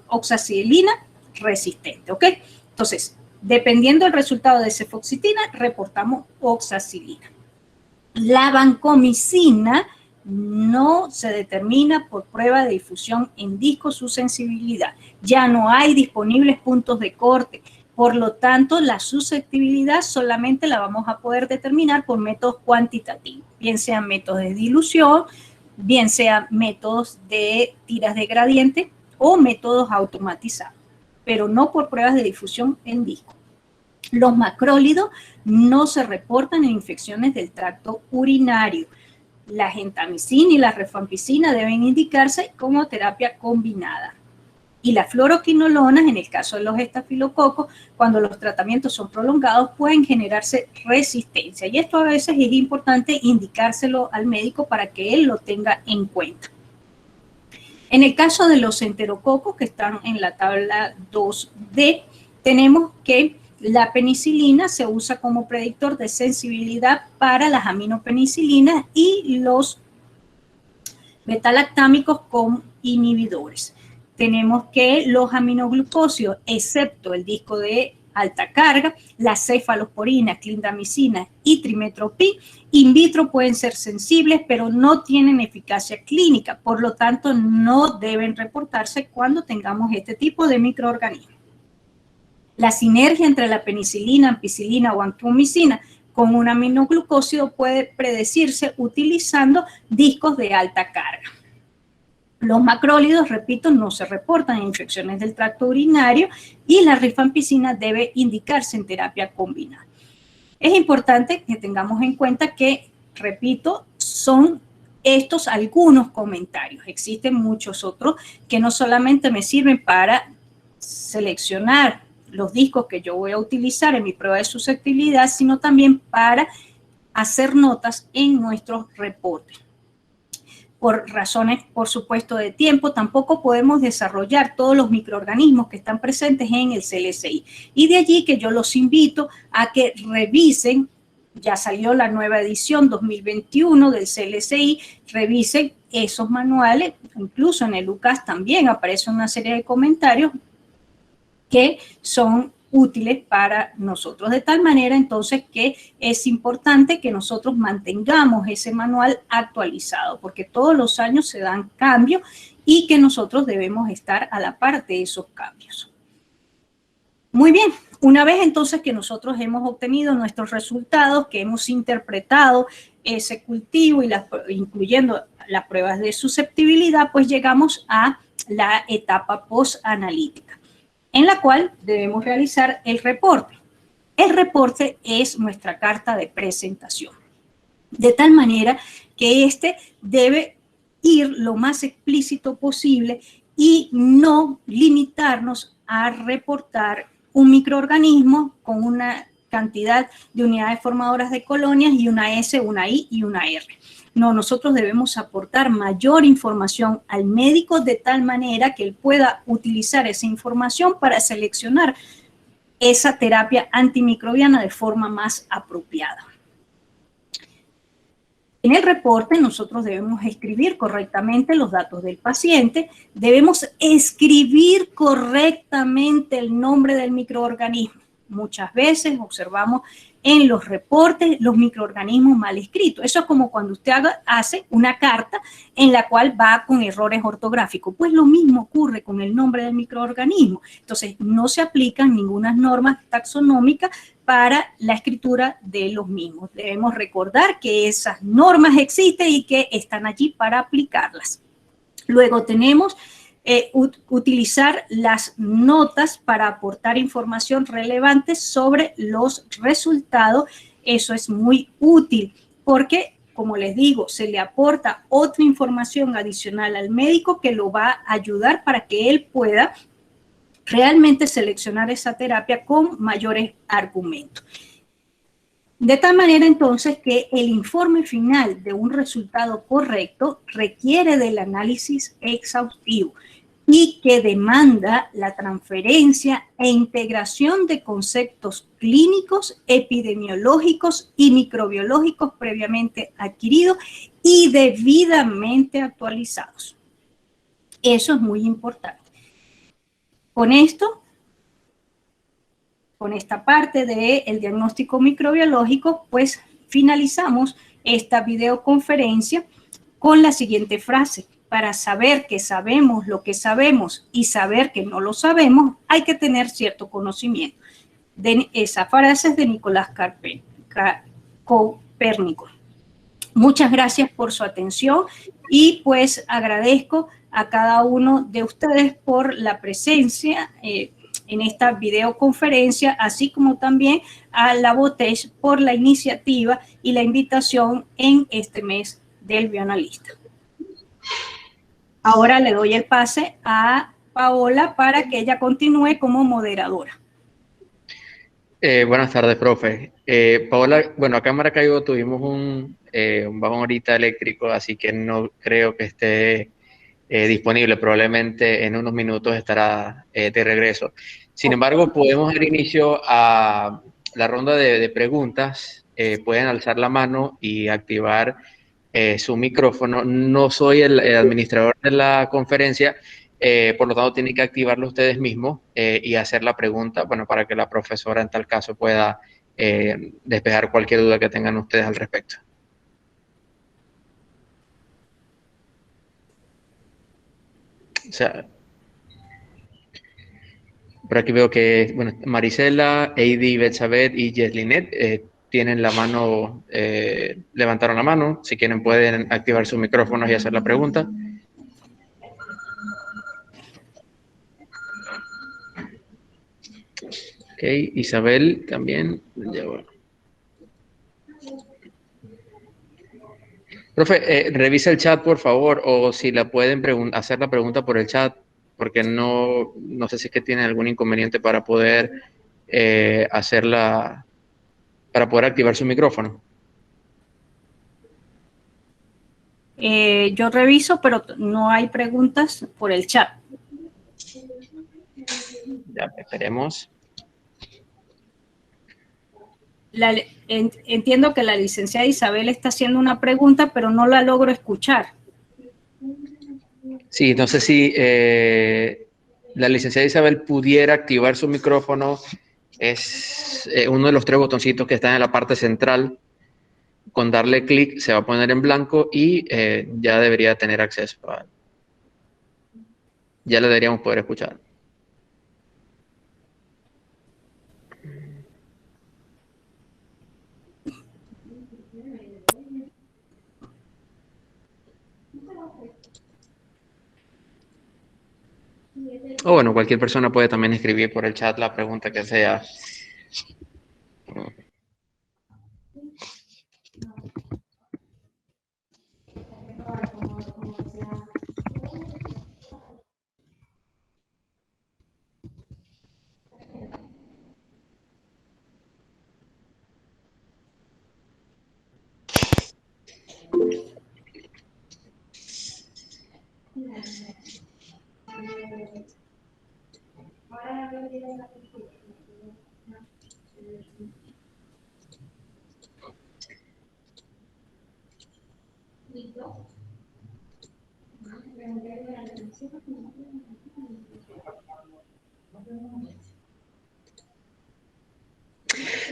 oxacilina resistente, ¿ok? Entonces, dependiendo del resultado de cefoxitina, reportamos oxacilina. La vancomicina no se determina por prueba de difusión en disco su sensibilidad. Ya no hay disponibles puntos de corte. Por lo tanto, la susceptibilidad solamente la vamos a poder determinar por métodos cuantitativos, bien sean métodos de dilución, bien sean métodos de tiras de gradiente o métodos automatizados, pero no por pruebas de difusión en disco. Los macrólidos no se reportan en infecciones del tracto urinario. La gentamicina y la rifampicina deben indicarse como terapia combinada. Y las fluoroquinolonas, en el caso de los estafilococos, cuando los tratamientos son prolongados, pueden generarse resistencia. Y esto a veces es importante indicárselo al médico para que él lo tenga en cuenta. En el caso de los enterococos, que están en la tabla 2D, tenemos que la penicilina se usa como predictor de sensibilidad para las aminopenicilinas y los betalactámicos con inhibidores. Tenemos que los aminoglucósidos, excepto el disco de alta carga, la cefalosporina, clindamicina y trimetoprim, in vitro pueden ser sensibles, pero no tienen eficacia clínica, por lo tanto no deben reportarse cuando tengamos este tipo de microorganismos. La sinergia entre la penicilina, ampicilina o vancomicina con un aminoglucósido puede predecirse utilizando discos de alta carga. Los macrólidos, repito, no se reportan en infecciones del tracto urinario y la rifampicina debe indicarse en terapia combinada. Es importante que tengamos en cuenta que, repito, son estos algunos comentarios. Existen muchos otros que no solamente me sirven para seleccionar los discos que yo voy a utilizar en mi prueba de susceptibilidad, sino también para hacer notas en nuestros reportes. Por razones, por supuesto, de tiempo, tampoco podemos desarrollar todos los microorganismos que están presentes en el CLSI. Y de allí que yo los invito a que revisen, ya salió la nueva edición 2021 del CLSI, revisen esos manuales, incluso en el UCAS también aparece una serie de comentarios que son útiles para nosotros, de tal manera entonces que es importante que nosotros mantengamos ese manual actualizado, porque todos los años se dan cambios y que nosotros debemos estar a la par de esos cambios. Muy bien, una vez entonces que nosotros hemos obtenido nuestros resultados, que hemos interpretado ese cultivo y incluyendo las pruebas de susceptibilidad, pues llegamos a la etapa postanalítica, en la cual debemos realizar el reporte. El reporte es nuestra carta de presentación, de tal manera que este debe ir lo más explícito posible y no limitarnos a reportar un microorganismo con una cantidad de unidades formadoras de colonias y una S, una I y una R. No, nosotros debemos aportar mayor información al médico de tal manera que él pueda utilizar esa información para seleccionar esa terapia antimicrobiana de forma más apropiada. En el reporte nosotros debemos escribir correctamente los datos del paciente, debemos escribir correctamente el nombre del microorganismo. Muchas veces observamos en los reportes los microorganismos mal escritos. Eso es como cuando usted hace una carta en la cual va con errores ortográficos. Pues lo mismo ocurre con el nombre del microorganismo. Entonces, no se aplican ninguna norma taxonómica para la escritura de los mismos. Debemos recordar que esas normas existen y que están allí para aplicarlas. Luego tenemos utilizar las notas para aportar información relevante sobre los resultados. Eso es muy útil porque, como les digo, se le aporta otra información adicional al médico que lo va a ayudar para que él pueda realmente seleccionar esa terapia con mayores argumentos. De tal manera entonces que el informe final de un resultado correcto requiere del análisis exhaustivo y que demanda la transferencia e integración de conceptos clínicos, epidemiológicos y microbiológicos previamente adquiridos y debidamente actualizados. Eso es muy importante. Con esto, con esta parte del diagnóstico microbiológico, pues finalizamos esta videoconferencia con la siguiente frase. Para saber que sabemos lo que sabemos y saber que no lo sabemos, hay que tener cierto conocimiento. Esa frase es de Nicolás Copérnico. Muchas gracias por su atención y pues agradezco a cada uno de ustedes por la presencia en esta videoconferencia, así como también a la Botech por la iniciativa y la invitación en este mes del bioanalista. Ahora le doy el pase a Paola para que ella continúe como moderadora. Buenas tardes, profe. Paola, bueno, acá en Maracaibo tuvimos un bajón ahorita eléctrico, así que no creo que esté disponible. Probablemente en unos minutos estará de regreso. Sin embargo, podemos dar inicio a la ronda de preguntas. Pueden alzar la mano y activar su micrófono. No soy el administrador de la conferencia, por lo tanto tienen que activarlo ustedes mismos y hacer la pregunta, bueno, para que la profesora en tal caso pueda despejar cualquier duda que tengan ustedes al respecto. O sea, por aquí veo que, bueno, Marisela, Heidi, Betsabeth y Jeslinet tienen la mano, levantaron la mano. Si quieren pueden activar sus micrófonos y hacer la pregunta. Ok, Isabel también. Ya, bueno. Profe, revisa el chat, por favor, o si la pueden hacer la pregunta por el chat, porque no sé si es que tienen algún inconveniente para poder hacerla, para poder activar su micrófono. Yo reviso, pero no hay preguntas por el chat. Ya, esperemos. Entiendo que la licenciada Isabel está haciendo una pregunta, pero no la logro escuchar. Sí, no sé si la licenciada Isabel pudiera activar su micrófono. Es uno de los 3 botoncitos que están en la parte central. Con darle clic se va a poner en blanco y ya debería tener acceso. Ya le deberíamos poder escuchar. O bueno, cualquier persona puede también escribir por el chat la pregunta que sea.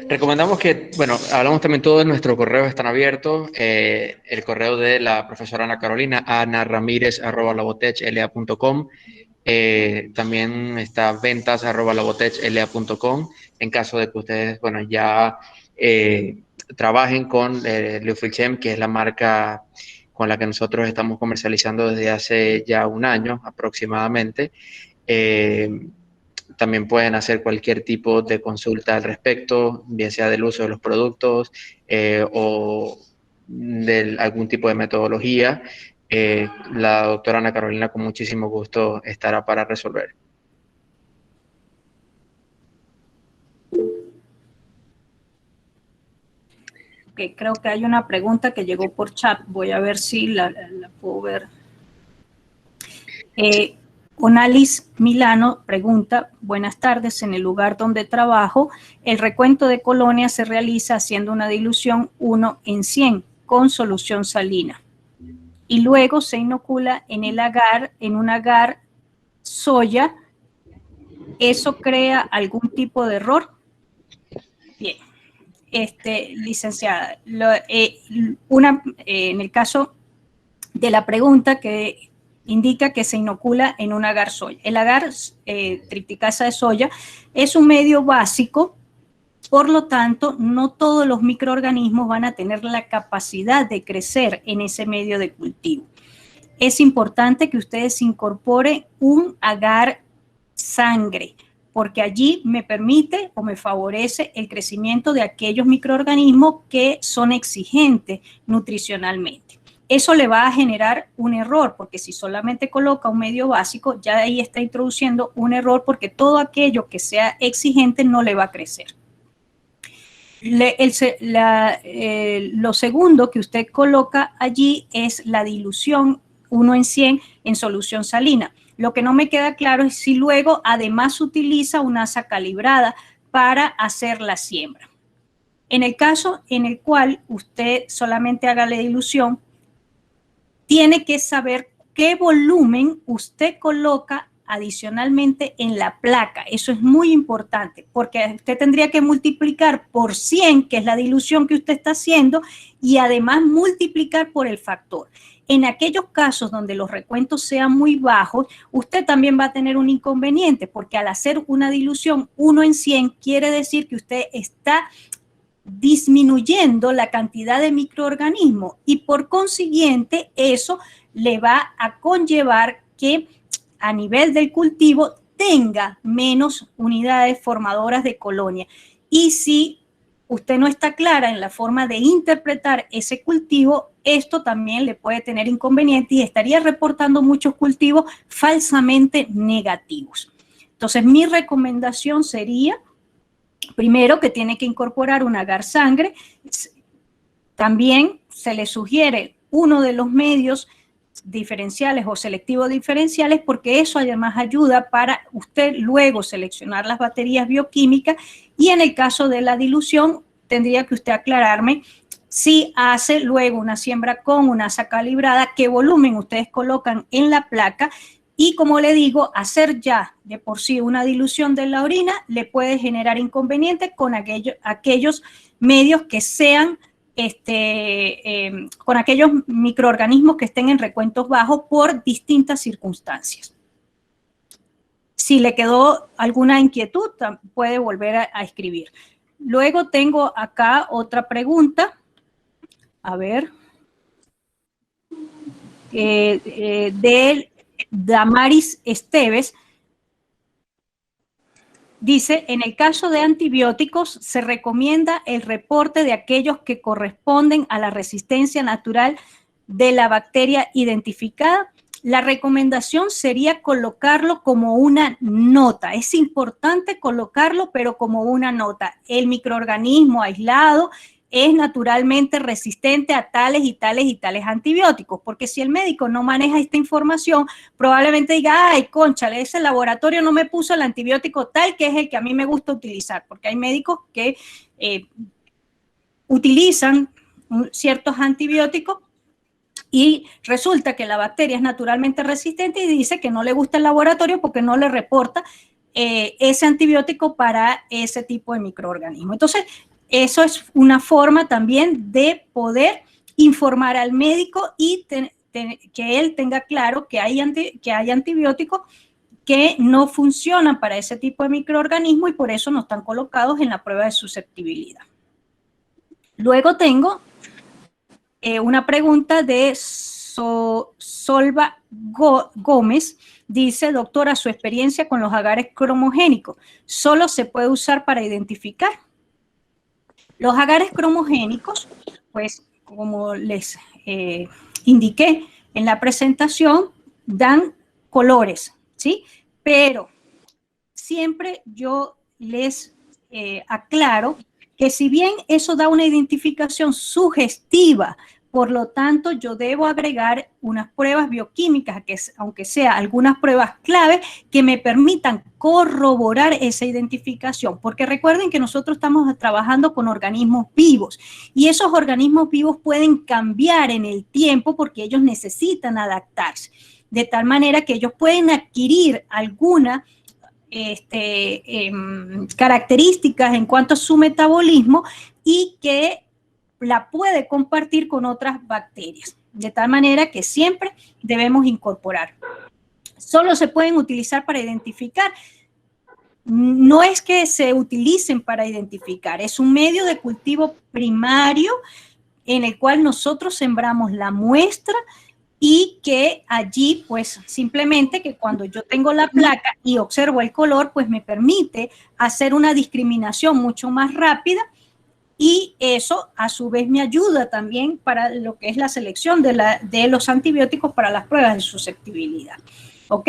Recomendamos que, bueno, hablamos también, todos nuestros correos están abiertos. El correo de la profesora Ana Carolina, anaramirez@labotechla.com. También está ventas@labotechla.com. En caso de que ustedes, bueno, ya trabajen con Leufilchem, que es la marca con la que nosotros estamos comercializando desde hace ya un año aproximadamente. También pueden hacer cualquier tipo de consulta al respecto, bien sea del uso de los productos o de algún tipo de metodología. La doctora Ana Carolina con muchísimo gusto estará para resolver. que creo que hay una pregunta que llegó por chat. Voy a ver si la puedo ver. Onalis Milano pregunta, buenas tardes, en el lugar donde trabajo, el recuento de colonias se realiza haciendo una dilución 1 en 100 con solución salina. Y luego se inocula en el agar, en un agar soya. ¿Eso crea algún tipo de error? Bien. Licenciada, en el caso de la pregunta que indica que se inocula en un agar soya. El agar triticasa de soya es un medio básico, por lo tanto, no todos los microorganismos van a tener la capacidad de crecer en ese medio de cultivo. Es importante que ustedes incorporen un agar sangre, porque allí me permite o me favorece el crecimiento de aquellos microorganismos que son exigentes nutricionalmente. Eso le va a generar un error, porque si solamente coloca un medio básico, ya ahí está introduciendo un error, porque todo aquello que sea exigente no le va a crecer. Lo segundo que usted coloca allí es la dilución 1 en 100 en solución salina. Lo que no me queda claro es si luego además utiliza una asa calibrada para hacer la siembra. En el caso en el cual usted solamente haga la dilución, tiene que saber qué volumen usted coloca adicionalmente en la placa. Eso es muy importante, porque usted tendría que multiplicar por 100, que es la dilución que usted está haciendo, y además multiplicar por el factor. En aquellos casos donde los recuentos sean muy bajos, usted también va a tener un inconveniente, porque al hacer una dilución 1 en 100, quiere decir que usted está disminuyendo la cantidad de microorganismos y por consiguiente eso le va a conllevar que a nivel del cultivo tenga menos unidades formadoras de colonia. Y si usted no está clara en la forma de interpretar ese cultivo, esto también le puede tener inconvenientes y estaría reportando muchos cultivos falsamente negativos. Entonces, mi recomendación sería, primero, que tiene que incorporar un agar sangre. También se le sugiere uno de los medios diferenciales o selectivos diferenciales, porque eso además ayuda para usted luego seleccionar las baterías bioquímicas, y en el caso de la dilución tendría que usted aclararme si hace luego una siembra con una asa calibrada, qué volumen ustedes colocan en la placa. Y como le digo, hacer ya de por sí una dilución de la orina le puede generar inconvenientes con aquellos medios que sean con aquellos microorganismos que estén en recuentos bajos por distintas circunstancias. Si le quedó alguna inquietud, puede volver a escribir. Luego tengo acá otra pregunta. A ver. De Damaris Esteves. Dice, en el caso de antibióticos, se recomienda el reporte de aquellos que corresponden a la resistencia natural de la bacteria identificada. La recomendación sería colocarlo como una nota. Es importante colocarlo, pero como una nota. El microorganismo aislado es naturalmente resistente a tales y tales y tales antibióticos, porque si el médico no maneja esta información, probablemente diga, ay, cónchale, ese laboratorio no me puso el antibiótico tal, que es el que a mí me gusta utilizar, porque hay médicos que utilizan ciertos antibióticos y resulta que la bacteria es naturalmente resistente y dice que no le gusta el laboratorio porque no le reporta ese antibiótico para ese tipo de microorganismo. Entonces, eso es una forma también de poder informar al médico y que él tenga claro que hay antibióticos que no funcionan para ese tipo de microorganismo y por eso no están colocados en la prueba de susceptibilidad. Luego tengo una pregunta de Solva Gómez. Dice, doctora, su experiencia con los agares cromogénicos, ¿solo se puede usar para identificar? Los agares cromogénicos, pues, como les indiqué en la presentación, dan colores, ¿sí? Pero siempre yo les aclaro que si bien eso da una identificación sugestiva, por lo tanto, yo debo agregar unas pruebas bioquímicas, aunque sea algunas pruebas clave, que me permitan corroborar esa identificación. Porque recuerden que nosotros estamos trabajando con organismos vivos y esos organismos vivos pueden cambiar en el tiempo porque ellos necesitan adaptarse. De tal manera que ellos pueden adquirir alguna características en cuanto a su metabolismo y que la puede compartir con otras bacterias, de tal manera que siempre debemos incorporar. Solo se pueden utilizar para identificar, no es que se utilicen para identificar, es un medio de cultivo primario en el cual nosotros sembramos la muestra y que allí, pues, simplemente que cuando yo tengo la placa y observo el color, pues me permite hacer una discriminación mucho más rápida. Y eso, a su vez, me ayuda también para lo que es la selección de los antibióticos para las pruebas de susceptibilidad. ¿Ok?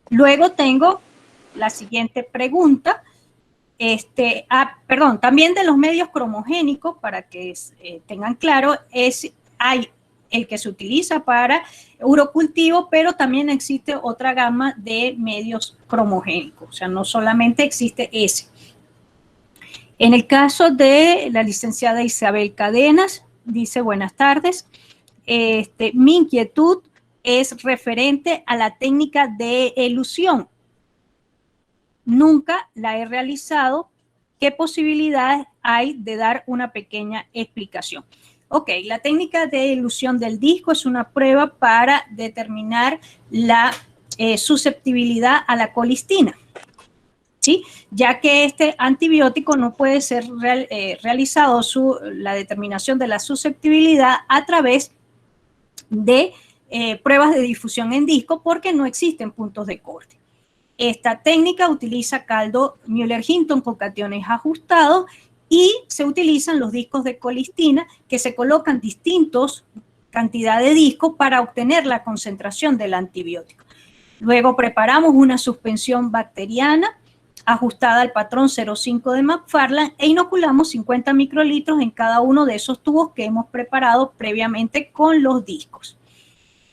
Luego tengo la siguiente pregunta. También de los medios cromogénicos, para que tengan claro, hay el que se utiliza para urocultivo, pero también existe otra gama de medios cromogénicos. O sea, no solamente existe ese. En el caso de la licenciada Isabel Cadenas, dice buenas tardes, mi inquietud es referente a la técnica de elusión. Nunca la he realizado. ¿Qué posibilidades hay de dar una pequeña explicación? Ok, la técnica de elusión del disco es una prueba para determinar la susceptibilidad a la colistina. ¿Sí? Ya que este antibiótico no puede ser realizado la determinación de la susceptibilidad a través de pruebas de difusión en disco porque no existen puntos de corte. Esta técnica utiliza caldo Müller-Hinton con cationes ajustados y se utilizan los discos de colistina que se colocan distintos cantidades de discos para obtener la concentración del antibiótico. Luego preparamos una suspensión bacteriana ajustada al patrón 0,5 de McFarland e inoculamos 50 microlitros en cada uno de esos tubos que hemos preparado previamente con los discos.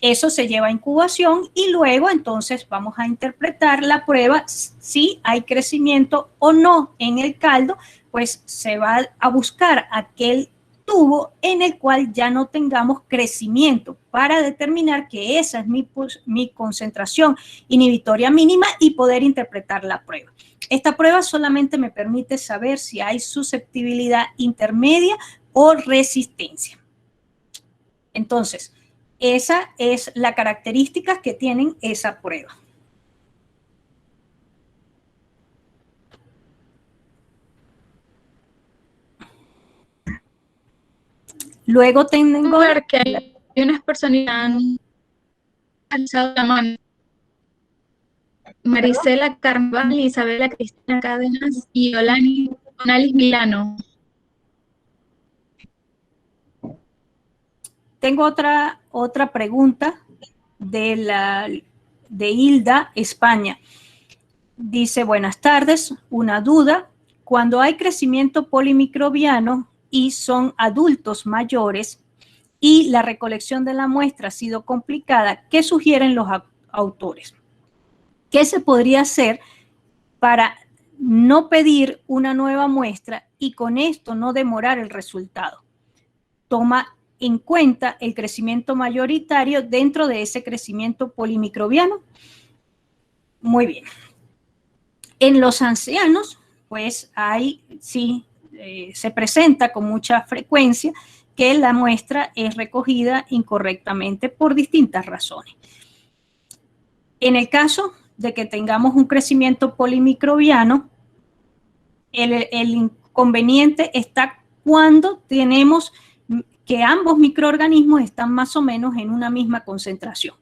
Eso se lleva a incubación y luego entonces vamos a interpretar la prueba si hay crecimiento o no en el caldo, pues se va a buscar aquel tubo en el cual ya no tengamos crecimiento para determinar que esa es mi concentración inhibitoria mínima y poder interpretar la prueba. Esta prueba solamente me permite saber si hay susceptibilidad intermedia o resistencia. Entonces, esa es la característica que tienen esa prueba. Luego tengo ver que hay unas personas que han alzado la mano. Marisela Carnaval, Isabela Cristina Cádenas y Olanis Milano. Tengo otra pregunta de Hilda, España. Dice, buenas tardes, una duda. Cuando hay crecimiento polimicrobiano y son adultos mayores y la recolección de la muestra ha sido complicada, ¿qué sugieren los autores? ¿Qué se podría hacer para no pedir una nueva muestra y con esto no demorar el resultado? Toma en cuenta el crecimiento mayoritario dentro de ese crecimiento polimicrobiano. Muy bien. En los ancianos, pues se presenta con mucha frecuencia que la muestra es recogida incorrectamente por distintas razones. En el caso de que tengamos un crecimiento polimicrobiano, el inconveniente está cuando tenemos que ambos microorganismos están más o menos en una misma concentración.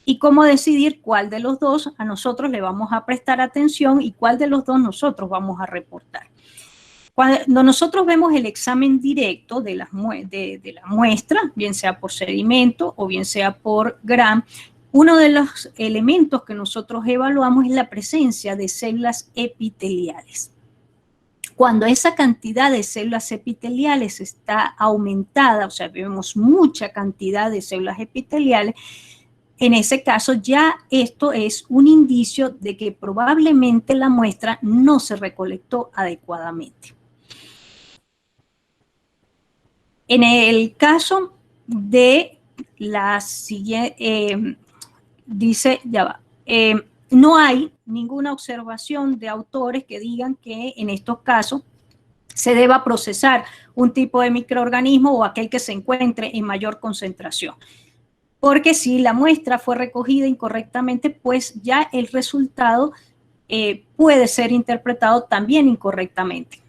Y cómo decidir cuál de los dos a nosotros le vamos a prestar atención y cuál de los dos nosotros vamos a reportar. Cuando nosotros vemos el examen directo de la muestra, bien sea por sedimento o bien sea por Gram, uno de los elementos que nosotros evaluamos es la presencia de células epiteliales. Cuando esa cantidad de células epiteliales está aumentada, o sea, vemos mucha cantidad de células epiteliales, en ese caso ya esto es un indicio de que probablemente la muestra no se recolectó adecuadamente. En el caso de la siguiente, dice, ya va, no hay ninguna observación de autores que digan que en estos casos se deba procesar un tipo de microorganismo o aquel que se encuentre en mayor concentración. Porque si la muestra fue recogida incorrectamente, pues ya el resultado puede ser interpretado también incorrectamente.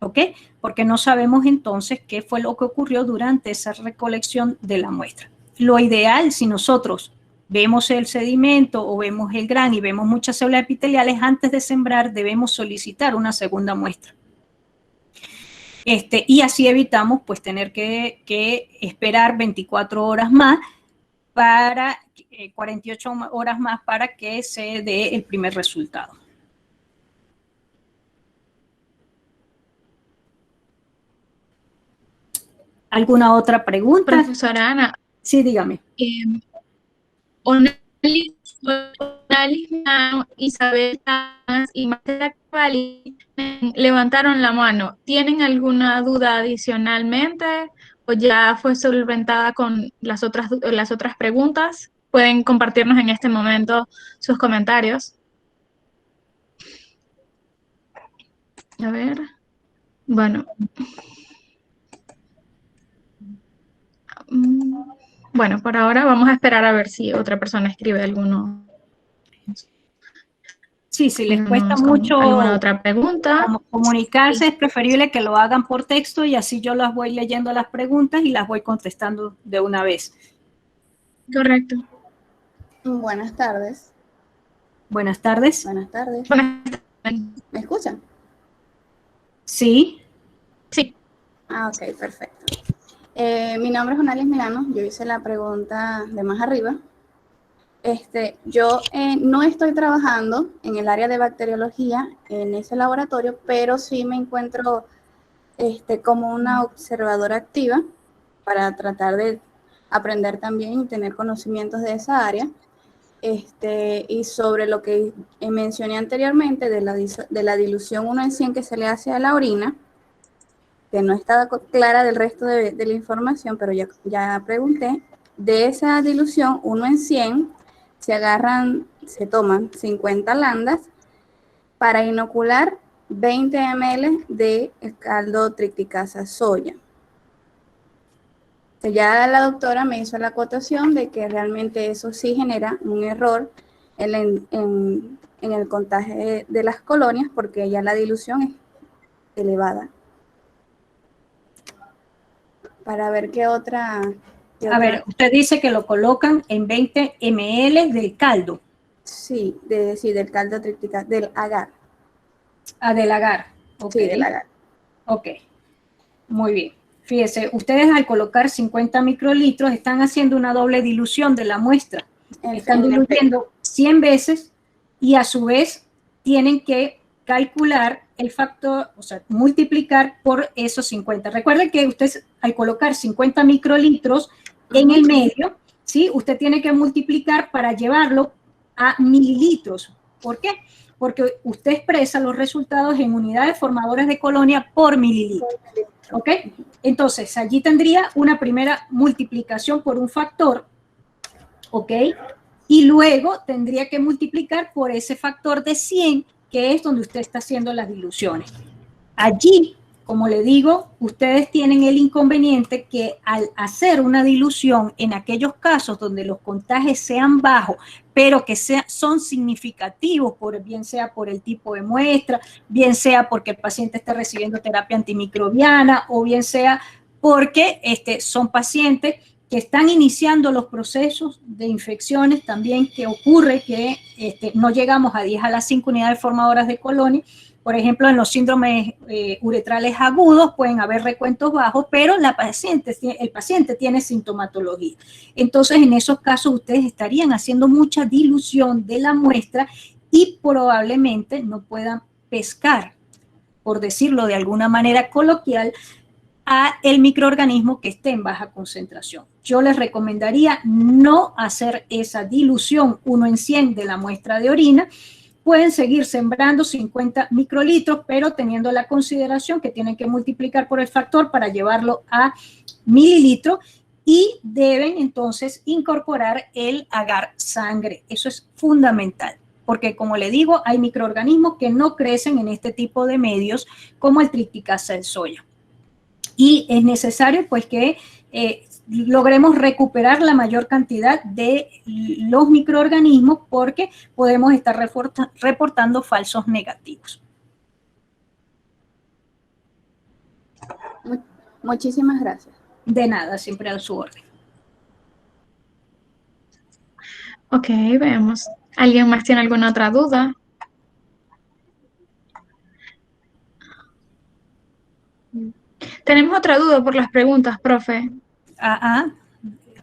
¿Ok? Porque no sabemos entonces qué fue lo que ocurrió durante esa recolección de la muestra. Lo ideal, si nosotros vemos el sedimento o vemos el gran y vemos muchas células epiteliales, antes de sembrar debemos solicitar una segunda muestra. Y así evitamos pues tener que esperar 24 horas más para 48 horas más para que se dé el primer resultado. ¿Alguna otra pregunta? Profesora Ana. Sí, dígame. Isabel y Marcela Cavalli levantaron la mano. ¿Tienen alguna duda adicionalmente o ya fue solventada con las otras preguntas? Pueden compartirnos en este momento sus comentarios. A ver. Bueno. Bueno, por ahora vamos a esperar a ver si otra persona escribe alguno. Sí, si les cuesta mucho alguna otra pregunta, comunicarse, sí, es preferible que lo hagan por texto y así yo las voy leyendo las preguntas y las voy contestando de una vez. Correcto. Buenas tardes. Buenas tardes. Buenas tardes. ¿Me escuchan? Sí. Sí. Ah, ok, perfecto. Mi nombre es Onalis Milano, yo hice la pregunta de más arriba. Yo no estoy trabajando en el área de bacteriología en ese laboratorio, pero sí me encuentro como una observadora activa para tratar de aprender también y tener conocimientos de esa área. Y sobre lo que mencioné anteriormente de la dilución 1 en 100 que se le hace a la orina, que no estaba clara del resto de la información, pero ya pregunté, de esa dilución 1 en 100, se toman 50 landas para inocular 20 ml de caldo triticasa soya. Ya la doctora me hizo la acotación de que realmente eso sí genera un error en el contagio de las colonias porque ya la dilución es elevada. Para ver qué otra... A ver, usted dice que lo colocan en 20 ml del caldo. Sí, del caldo triticasa, del agar. Ah, del agar. Okay. Sí, del agar. Ok, muy bien. Fíjese, ustedes al colocar 50 microlitros están haciendo una doble dilución de la muestra. Están diluyendo 100 veces y a su vez tienen que calcular el factor, o sea, multiplicar por esos 50. Recuerden que usted al colocar 50 microlitros en el medio, ¿sí? Usted tiene que multiplicar para llevarlo a mililitros. ¿Por qué? Porque usted expresa los resultados en unidades formadoras de colonia por mililitro. ¿Ok? Entonces, allí tendría una primera multiplicación por un factor, ¿ok? Y luego tendría que multiplicar por ese factor de 100, que es donde usted está haciendo las diluciones. Allí, como le digo, ustedes tienen el inconveniente que al hacer una dilución en aquellos casos donde los contagios sean bajos, pero que son significativos, bien sea por el tipo de muestra, bien sea porque el paciente esté recibiendo terapia antimicrobiana o bien sea porque son pacientes que están iniciando los procesos de infecciones también, que ocurre que no llegamos a 10 a las 5 unidades formadoras de colonia. Por ejemplo, en los síndromes uretrales agudos pueden haber recuentos bajos, pero el paciente tiene sintomatología. Entonces, en esos casos, ustedes estarían haciendo mucha dilución de la muestra y probablemente no puedan pescar por decirlo de alguna manera coloquial, a el microorganismo que esté en baja concentración. Yo les recomendaría no hacer esa dilución 1 en 100 de la muestra de orina. Pueden seguir sembrando 50 microlitros, pero teniendo la consideración que tienen que multiplicar por el factor para llevarlo a mililitros, y deben entonces incorporar el agar sangre. Eso es fundamental, porque como le digo, hay microorganismos que no crecen en este tipo de medios, como el triticasa de soya. Y es necesario pues que logremos recuperar la mayor cantidad de los microorganismos, porque podemos estar reportando falsos negativos. Muchísimas gracias. De nada, siempre a su orden. Ok, veamos. ¿Alguien más tiene alguna otra duda? Tenemos otra duda por las preguntas, profe. A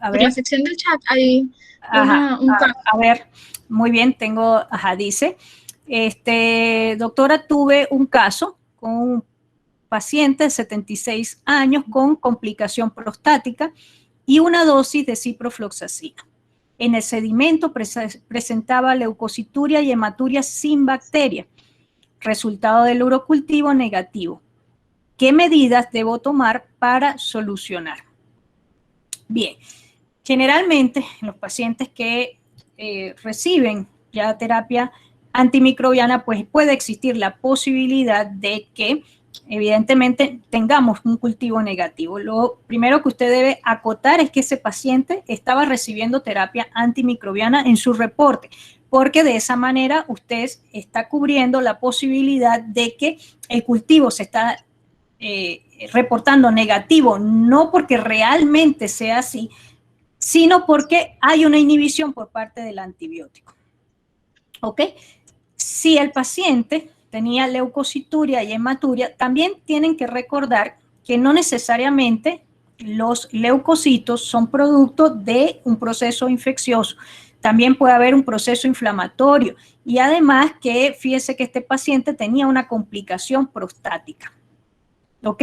Por la ver. sección del chat hay A ver, muy bien, tengo, dice, doctora, tuve un caso con un paciente de 76 años con complicación prostática y una dosis de ciprofloxacina. En el sedimento presentaba leucocituria y hematuria sin bacteria, resultado del urocultivo negativo. ¿Qué medidas debo tomar para solucionar? Bien, generalmente en los pacientes que reciben ya terapia antimicrobiana, pues puede existir la posibilidad de que evidentemente tengamos un cultivo negativo. Lo primero que usted debe acotar es que ese paciente estaba recibiendo terapia antimicrobiana en su reporte, porque de esa manera usted está cubriendo la posibilidad de que el cultivo se está reportando negativo, no porque realmente sea así, sino porque hay una inhibición por parte del antibiótico. ¿Ok? Si el paciente tenía leucocituria y hematuria, también tienen que recordar que no necesariamente los leucocitos son producto de un proceso infeccioso. También puede haber un proceso inflamatorio. Y además que fíjese que este paciente tenía una complicación prostática. ¿Ok?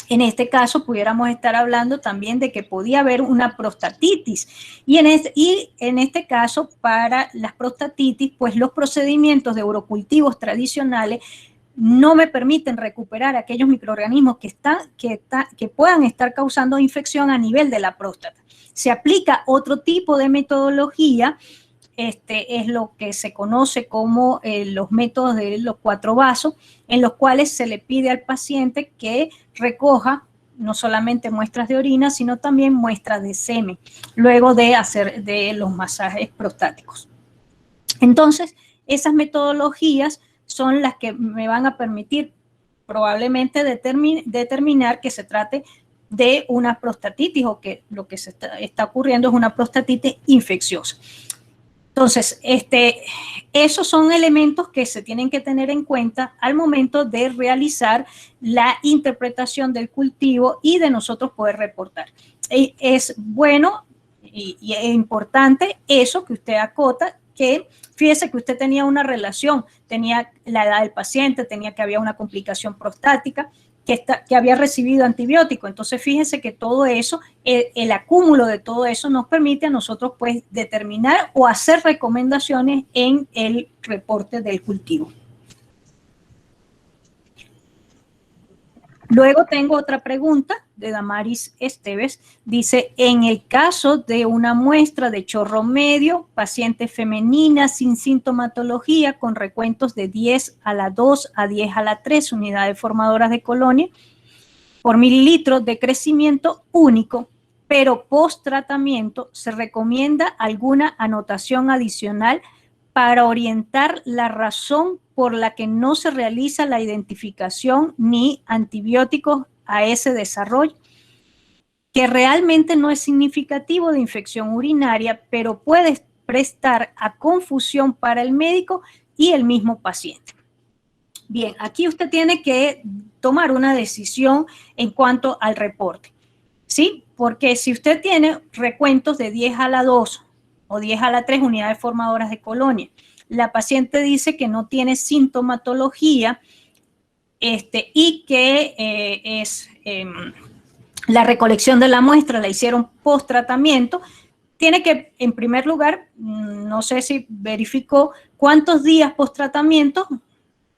En este caso pudiéramos estar hablando también de que podía haber una prostatitis. Y en este caso, para las prostatitis, pues los procedimientos de urocultivos tradicionales no me permiten recuperar aquellos microorganismos que puedan estar causando infección a nivel de la próstata. Se aplica otro tipo de metodología, es lo que se conoce como los métodos de los 4 vasos, en los cuales se le pide al paciente que recoja no solamente muestras de orina, sino también muestras de semen, luego de hacer de los masajes prostáticos. Entonces, esas metodologías son las que me van a permitir probablemente determinar que se trate de una prostatitis, o que lo que se está ocurriendo es una prostatitis infecciosa. Entonces, esos son elementos que se tienen que tener en cuenta al momento de realizar la interpretación del cultivo y de nosotros poder reportar. Es bueno y es importante eso que usted acota, que fíjese que usted tenía una relación, tenía la edad del paciente, tenía que había una complicación prostática, que había recibido antibiótico. Entonces, fíjense que todo eso, el acúmulo de todo eso nos permite a nosotros pues determinar o hacer recomendaciones en el reporte del cultivo. Luego tengo otra pregunta de Damaris Esteves. Dice, en el caso de una muestra de chorro medio, paciente femenina sin sintomatología, con recuentos de 10 a la 2 a 10 a la 3 unidades formadoras de colonia por mililitro de crecimiento único, pero post tratamiento, ¿se recomienda alguna anotación adicional para orientar la razón por la que no se realiza la identificación ni antibióticos a ese desarrollo? Que realmente no es significativo de infección urinaria, pero puede prestar a confusión para el médico y el mismo paciente. Bien, aquí usted tiene que tomar una decisión en cuanto al reporte, ¿sí? Porque si usted tiene recuentos de 10 a la 2 o 10 a la 3 unidades formadoras de colonia, la paciente dice que no tiene sintomatología, y que es la recolección de la muestra, la hicieron post-tratamiento, tiene que, en primer lugar, no sé si verificó cuántos días post-tratamiento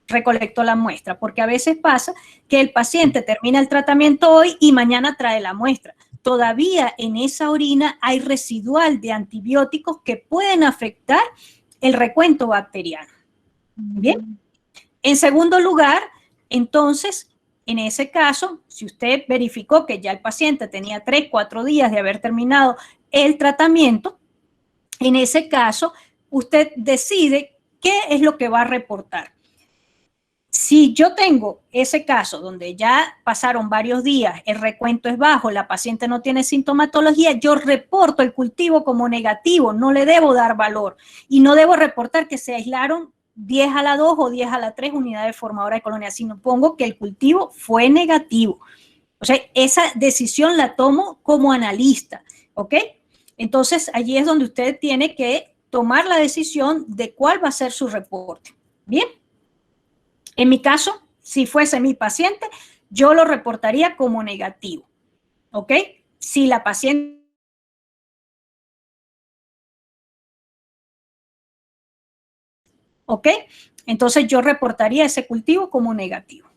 recolectó la muestra, porque a veces pasa que el paciente termina el tratamiento hoy y mañana trae la muestra. Todavía en esa orina hay residual de antibióticos que pueden afectar el recuento bacteriano. Bien. En segundo lugar, entonces, en ese caso, si usted verificó que ya el paciente tenía 3, 4 días de haber terminado el tratamiento, en ese caso, usted decide qué es lo que va a reportar. Si yo tengo ese caso donde ya pasaron varios días, el recuento es bajo, la paciente no tiene sintomatología, yo reporto el cultivo como negativo, no le debo dar valor y no debo reportar que se aislaron 10 a la 2 o 10 a la 3 unidades formadoras de colonia, sino pongo que el cultivo fue negativo. O sea, esa decisión la tomo como analista, ¿ok? Entonces, allí es donde usted tiene que tomar la decisión de cuál va a ser su reporte. ¿Bien? En mi caso, si fuese mi paciente, yo lo reportaría como negativo, ¿ok? Si la paciente... ¿Ok? Entonces yo reportaría ese cultivo como negativo.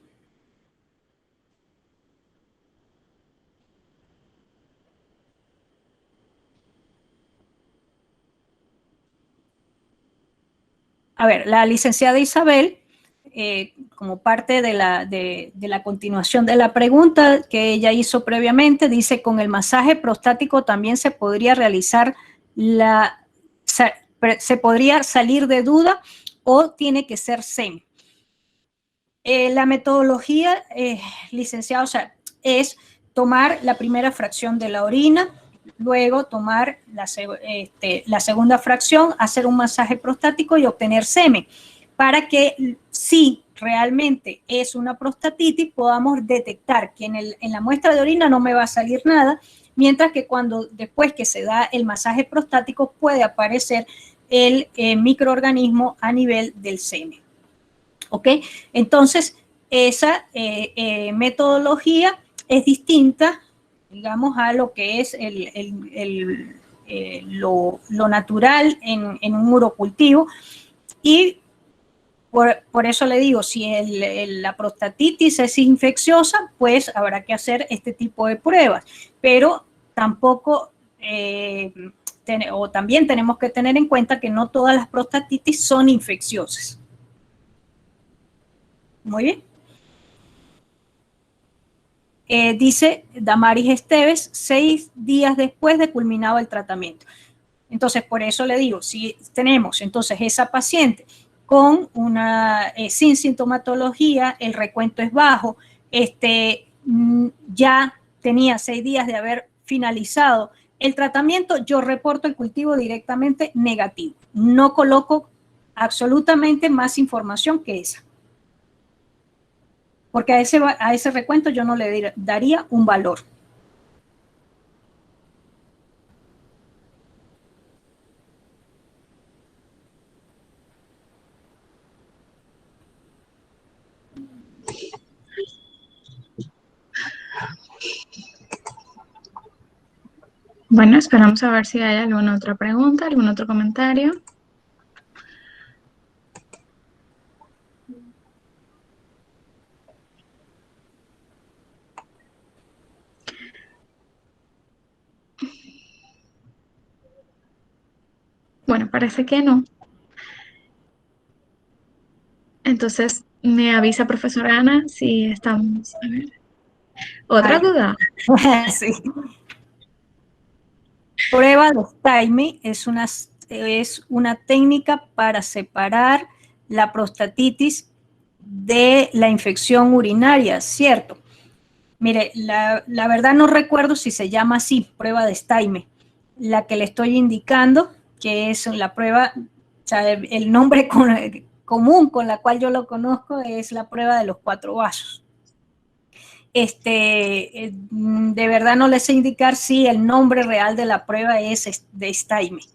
A ver, la licenciada Isabel, como parte de la continuación de la pregunta que ella hizo previamente, dice, con el masaje prostático también se podría realizar se podría salir de duda o tiene que ser SEM. La metodología, licenciado, o sea, es tomar la primera fracción de la orina, luego tomar la segunda fracción, hacer un masaje prostático y obtener semen, para que si realmente es una prostatitis podamos detectar que en la muestra de orina no me va a salir nada, mientras que después que se da el masaje prostático puede aparecer el microorganismo a nivel del semen. ¿Ok? Entonces, esa metodología es distinta, digamos, a lo que es lo natural en un urocultivo. Y por eso le digo, si la prostatitis es infecciosa, pues habrá que hacer este tipo de pruebas. Pero tampoco... o también tenemos que tener en cuenta que no todas las prostatitis son infecciosas. Muy bien. Dice Damaris Esteves, 6 días después de culminado el tratamiento. Entonces, por eso le digo, si tenemos entonces esa paciente con sin sintomatología, el recuento es bajo, ya tenía 6 días de haber finalizado el tratamiento, yo reporto el cultivo directamente negativo. No coloco absolutamente más información que esa. Porque a ese recuento yo no le daría un valor. Bueno, esperamos a ver si hay alguna otra pregunta, algún otro comentario. Bueno, parece que no. Entonces, me avisa, profesora Ana, si estamos... A ver. ¿Otra duda? Sí. Prueba de Stymie es una técnica para separar la prostatitis de la infección urinaria, ¿cierto? Mire, la verdad no recuerdo si se llama así, prueba de Stymie. La que le estoy indicando, que es la prueba, o sea, el nombre común con la cual yo lo conozco es la prueba de los 4 vasos. De verdad no les sé indicar si el nombre real de la prueba es de Stymie.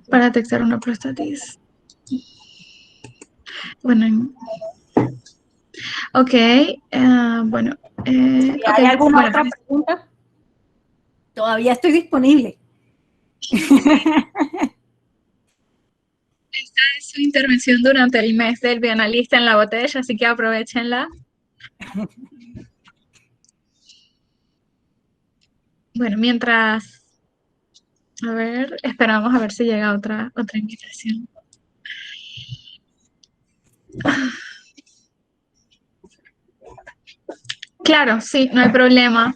para detectar una prostatitis. Bueno, ok, bueno. Si hay alguna otra pregunta, todavía estoy disponible. Esta es su intervención durante el mes del bioanalista en la botella, así que aprovechenla. Bueno, mientras, a ver, esperamos a ver si llega otra invitación. Claro, sí, no hay problema.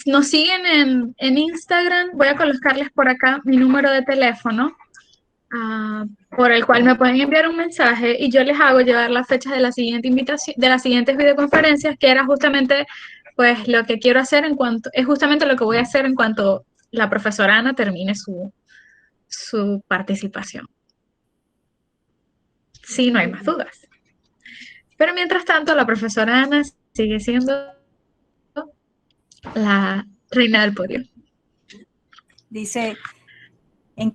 Nos siguen en Instagram. Voy a colocarles por acá mi número de teléfono, por el cual me pueden enviar un mensaje y yo les hago llevar las fechas de la siguiente invitación, de las siguientes videoconferencias, que era justamente pues lo que quiero hacer es justamente lo que voy a hacer en cuanto la profesora Ana termine su participación. Sí, no hay más dudas. Pero mientras tanto, la profesora Ana sigue siendo la reina del podio. Dice, es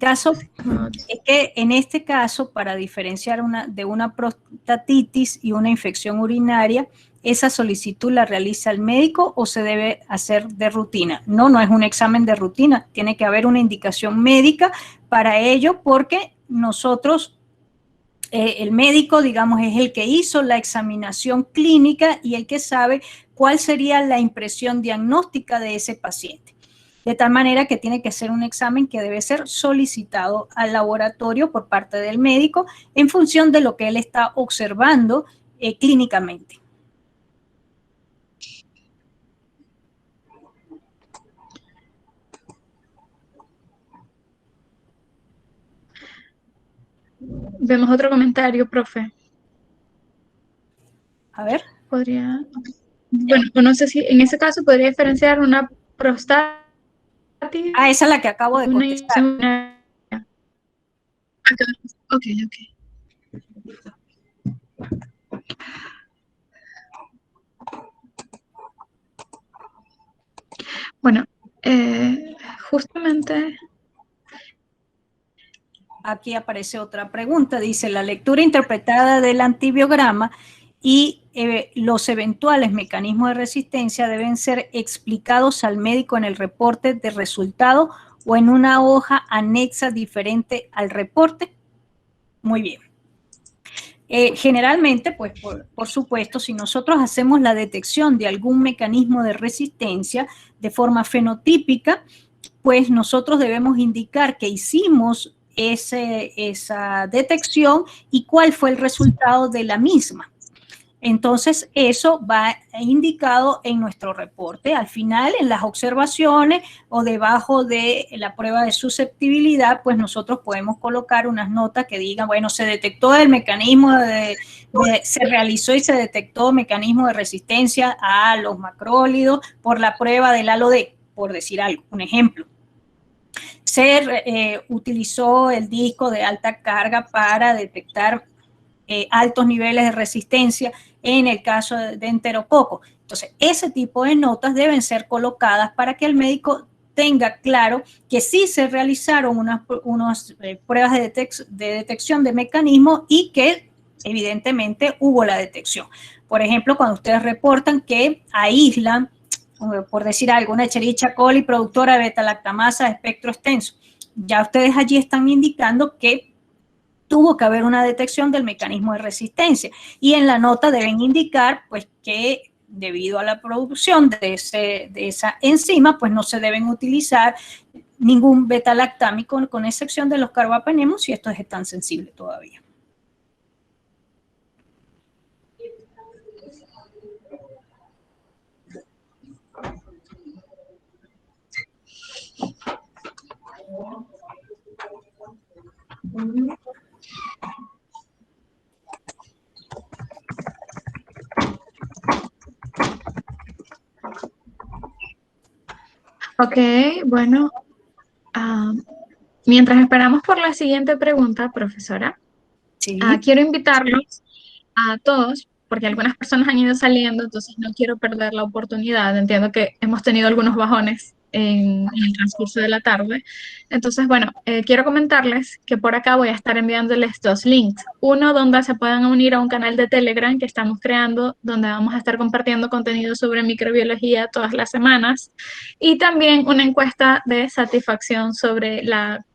que en este caso, para diferenciar de una prostatitis y una infección urinaria, ¿esa solicitud la realiza el médico o se debe hacer de rutina? No, no es un examen de rutina, tiene que haber una indicación médica para ello, porque nosotros, el médico, digamos, es el que hizo la examinación clínica y el que sabe cuál sería la impresión diagnóstica de ese paciente. De tal manera que tiene que ser un examen que debe ser solicitado al laboratorio por parte del médico en función de lo que él está observando clínicamente. Vemos otro comentario, profe. A ver. Podría... Bueno, no sé si en ese caso podría diferenciar una prostatitis. Ah, esa es la que acabo de contestar. Ok. Bueno, justamente... Aquí aparece otra pregunta, dice, la lectura interpretada del antibiograma y los eventuales mecanismos de resistencia deben ser explicados al médico en el reporte de resultado o en una hoja anexa diferente al reporte. Muy bien. Generalmente, pues por supuesto, si nosotros hacemos la detección de algún mecanismo de resistencia de forma fenotípica, pues nosotros debemos indicar que hicimos esa detección y cuál fue el resultado de la misma. Entonces, eso va indicado en nuestro reporte. Al final, en las observaciones o debajo de la prueba de susceptibilidad, pues nosotros podemos colocar unas notas que digan, bueno, se detectó el mecanismo se realizó y se detectó mecanismo de resistencia a los macrólidos por la prueba del halo-D, por decir algo, un ejemplo. Se utilizó el disco de alta carga para detectar altos niveles de resistencia en el caso de enterococo. Entonces, ese tipo de notas deben ser colocadas para que el médico tenga claro que sí se realizaron unas pruebas de detección de mecanismos y que evidentemente hubo la detección. Por ejemplo, cuando ustedes reportan que aíslan, por decir algo, una Escherichia coli productora de beta-lactamasa de espectro extenso, ya ustedes allí están indicando que tuvo que haber una detección del mecanismo de resistencia y en la nota deben indicar pues que debido a la producción de esa enzima pues no se deben utilizar ningún beta-lactámico con excepción de los carbapenemos si estos están sensibles todavía. Ok, bueno, mientras esperamos por la siguiente pregunta, profesora, Sí. Quiero invitarlos a todos, porque algunas personas han ido saliendo, entonces no quiero perder la oportunidad. Entiendo que hemos tenido algunos bajones en el transcurso de la tarde. Entonces, bueno, quiero comentarles que por acá voy a estar enviándoles 2 links. Uno donde se puedan unir a un canal de Telegram que estamos creando, donde vamos a estar compartiendo contenido sobre microbiología todas las semanas. Y también una encuesta de satisfacción sobre la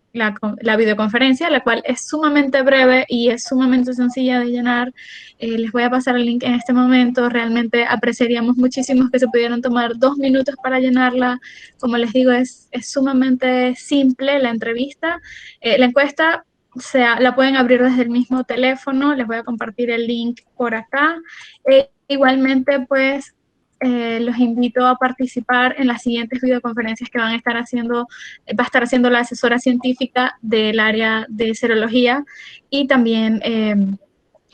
videoconferencia, la cual es sumamente breve y es sumamente sencilla de llenar. Les voy a pasar el link en este momento. Realmente apreciaríamos muchísimo que se pudieran tomar 2 minutos para llenarla. Como les digo, es sumamente simple la entrevista. La encuesta la pueden abrir desde el mismo teléfono. Les voy a compartir el link por acá. Igualmente, pues, los invito a participar en las siguientes videoconferencias que van a estar haciendo, va a estar haciendo la asesora científica del área de serología, y también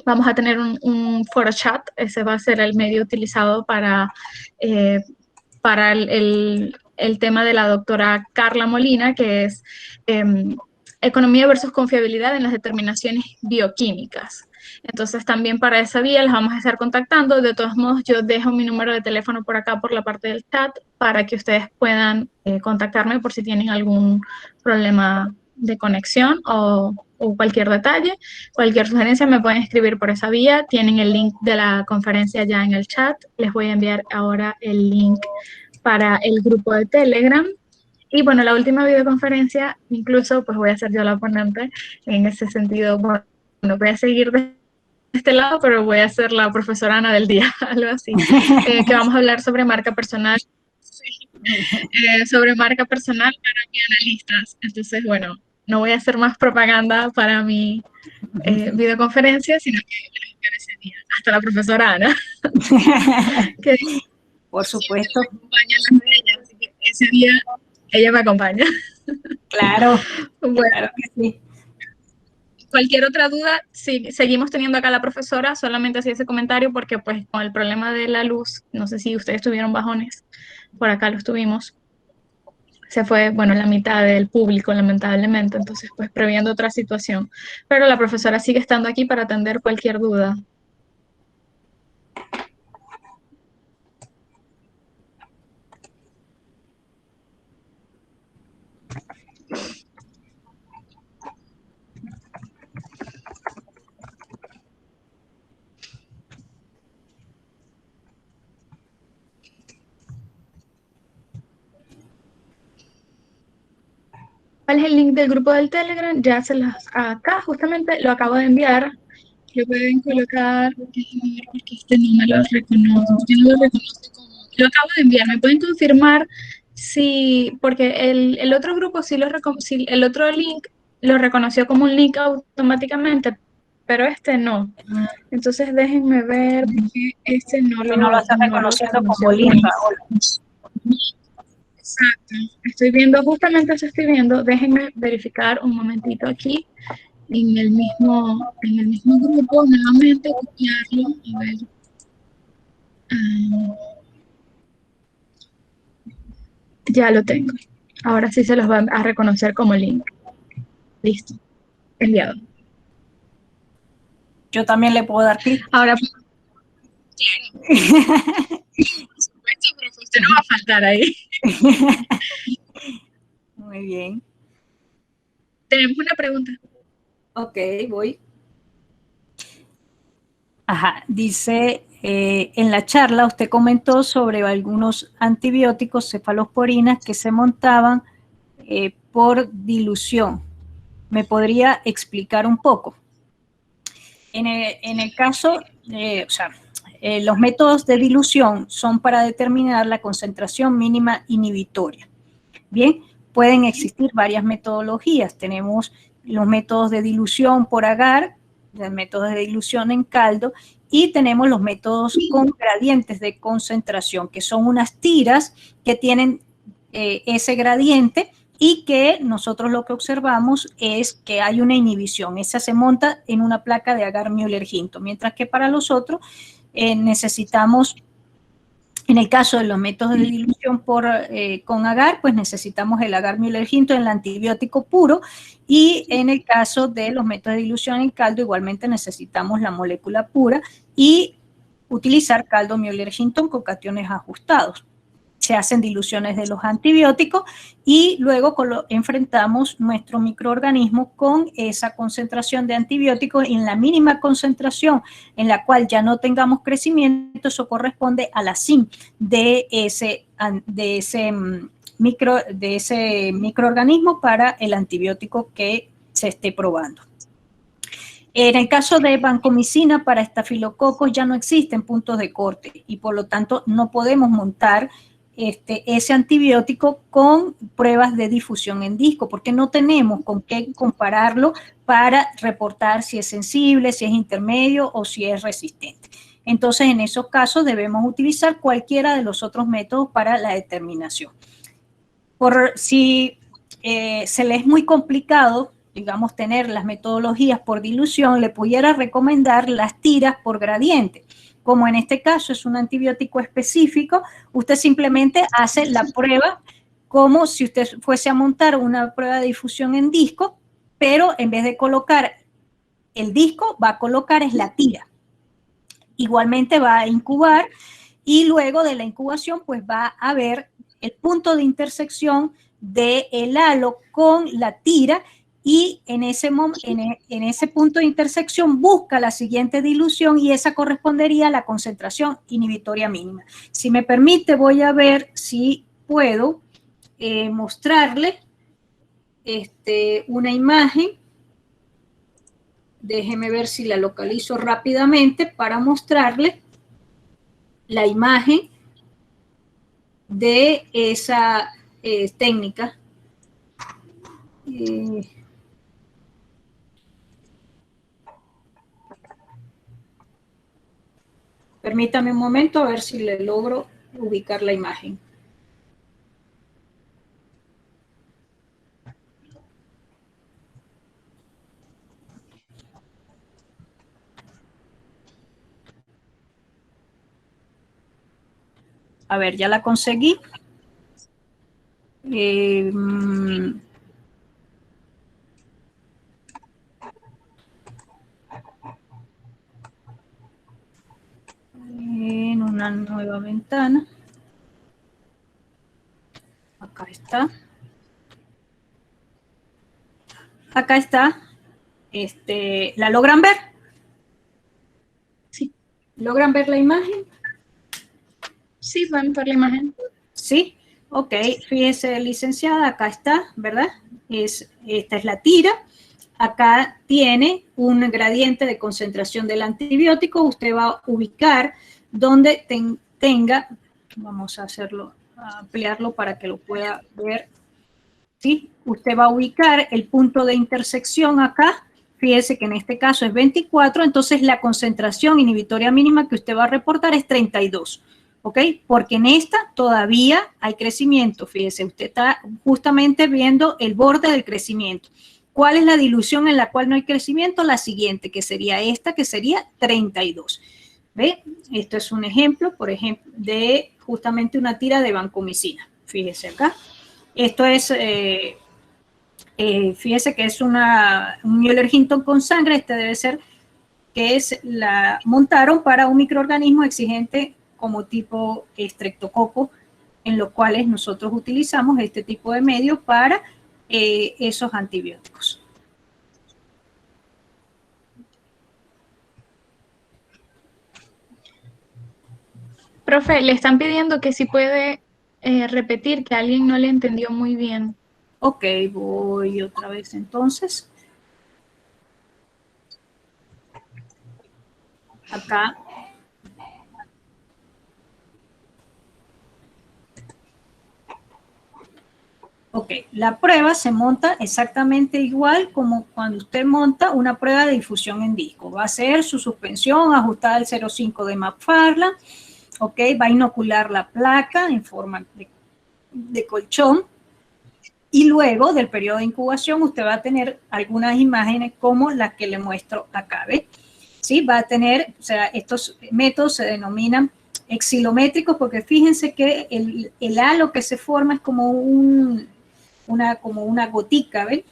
vamos a tener un foro chat. Ese va a ser el medio utilizado para el tema de la doctora Carla Molina, que es economía versus confiabilidad en las determinaciones bioquímicas. Entonces también para esa vía les vamos a estar contactando. De todos modos, yo dejo mi número de teléfono por acá, por la parte del chat, para que ustedes puedan contactarme por si tienen algún problema de conexión o cualquier detalle. Cualquier sugerencia me pueden escribir por esa vía. Tienen el link de la conferencia ya en el chat. Les voy a enviar ahora el link para el grupo de Telegram. Y bueno, la última videoconferencia, incluso pues voy a ser yo la ponente en ese sentido. Bueno, voy a seguir de este lado, pero voy a ser la profesora Ana del día, algo así, que vamos a hablar sobre marca personal, sobre marca personal para bioanalistas. Entonces, bueno, no voy a hacer más propaganda para mi videoconferencia, sino que les enviaré ese día. Hasta la profesora Ana. Que, por supuesto. Me acompaña las de ella, así que ese día ella me acompaña. Claro, bueno, claro que sí. Cualquier otra duda, sí, seguimos teniendo acá a la profesora. Solamente hacía ese comentario porque pues con el problema de la luz, no sé si ustedes tuvieron bajones, por acá los tuvimos. Se fue, bueno, la mitad del público, lamentablemente, entonces pues previendo otra situación. Pero la profesora sigue estando aquí para atender cualquier duda. ¿Cuál es el link del grupo del Telegram? Ya se las acá, justamente lo acabo de enviar. Lo pueden colocar, porque este no me lo reconozco. Yo no lo reconozco como. Lo acabo de enviar. ¿Me pueden confirmar si, porque el otro grupo sí si el otro link lo reconoció como un link automáticamente, pero este no? Entonces déjenme ver porque este no lo está reconociendo como link. Exacto. Estoy viendo, justamente eso estoy viendo. Déjenme verificar un momentito aquí. En el mismo grupo, nuevamente copiarlo, a ver. Ya lo tengo. Ahora sí se los va a reconocer como link. Listo. Enviado. Yo también le puedo dar clic. Ahora, claro. Por supuesto, profe, usted no va a faltar ahí. Muy bien. Tenemos una pregunta. Ok, voy. Ajá, dice, en la charla usted comentó sobre algunos antibióticos cefalosporinas que se montaban por dilución. ¿Me podría explicar un poco? En el caso, los métodos de dilución son para determinar la concentración mínima inhibitoria. Bien, pueden existir varias metodologías. Tenemos los métodos de dilución por agar, los métodos de dilución en caldo, y tenemos los métodos con gradientes de concentración, que son unas tiras que tienen ese gradiente y que nosotros lo que observamos es que hay una inhibición. Esa se monta en una placa de agar Müller-Hinton, mientras que para los otros necesitamos, en el caso de los métodos de dilución con agar, pues necesitamos el agar Müller-Hinton, el antibiótico puro, y en el caso de los métodos de dilución en caldo, igualmente necesitamos la molécula pura y utilizar caldo Müller-Hinton con cationes ajustados. se hacen diluciones de los antibióticos y luego enfrentamos nuestro microorganismo con esa concentración de antibióticos en la mínima concentración en la cual ya no tengamos crecimiento. Eso corresponde a la CIN de ese microorganismo para el antibiótico que se esté probando. En el caso de vancomicina para estafilococos ya no existen puntos de corte y por lo tanto no podemos montar ese antibiótico con pruebas de difusión en disco porque no tenemos con qué compararlo para reportar si es sensible, si es intermedio o si es resistente. Entonces, en esos casos debemos utilizar cualquiera de los otros métodos para la determinación. Si se le es muy complicado, digamos, tener las metodologías por dilución, le pudiera recomendar las tiras por gradiente. Como en este caso es un antibiótico específico, usted simplemente hace la prueba como si usted fuese a montar una prueba de difusión en disco, pero en vez de colocar el disco, va a colocar es la tira. Igualmente va a incubar y luego de la incubación, pues va a ver el punto de intersección del halo con la tira y en ese punto de intersección busca la siguiente dilución y esa correspondería a la concentración inhibitoria mínima. Si me permite, voy a ver si puedo mostrarle una imagen. Déjeme ver si la localizo rápidamente para mostrarle la imagen de esa técnica. Permítame un momento a ver si le logro ubicar la imagen. A ver, ya la conseguí. En una nueva ventana. Acá está. Acá está. ¿La logran ver? Sí. ¿Logran ver la imagen? Sí, van por la imagen. Sí. Ok, fíjese, licenciada, acá está, ¿verdad? Esta es la tira. Acá tiene un gradiente de concentración del antibiótico. Usted va a ubicar donde tenga, vamos a hacerlo, a ampliarlo para que lo pueda ver. ¿Sí? Usted va a ubicar el punto de intersección acá. Fíjese que en este caso es 24, entonces la concentración inhibitoria mínima que usted va a reportar es 32. ¿Ok? Porque en esta todavía hay crecimiento. Fíjese, usted está justamente viendo el borde del crecimiento. ¿Cuál es la dilución en la cual no hay crecimiento? La siguiente, que sería esta, que sería 32. ¿Ve? Esto es un ejemplo, por ejemplo, de justamente una tira de vancomicina. Fíjese acá. Esto es, fíjese que es un Müller-Hinton con sangre. Este debe ser que la montaron para un microorganismo exigente como tipo estreptococo, en los cuales nosotros utilizamos este tipo de medios para esos antibióticos. Profe, le están pidiendo que si puede repetir, que alguien no le entendió muy bien. Ok, voy otra vez entonces. Acá. Ok, la prueba se monta exactamente igual como cuando usted monta una prueba de difusión en disco. Va a hacer su suspensión ajustada al 0,5 de McFarland. Ok, va a inocular la placa en forma de colchón. Y luego del periodo de incubación usted va a tener algunas imágenes como las que le muestro acá. ¿Ve? ¿Sí? Va a tener, o sea, estos métodos se denominan excilométricos porque fíjense que el halo que se forma es como una gotica, ¿ven?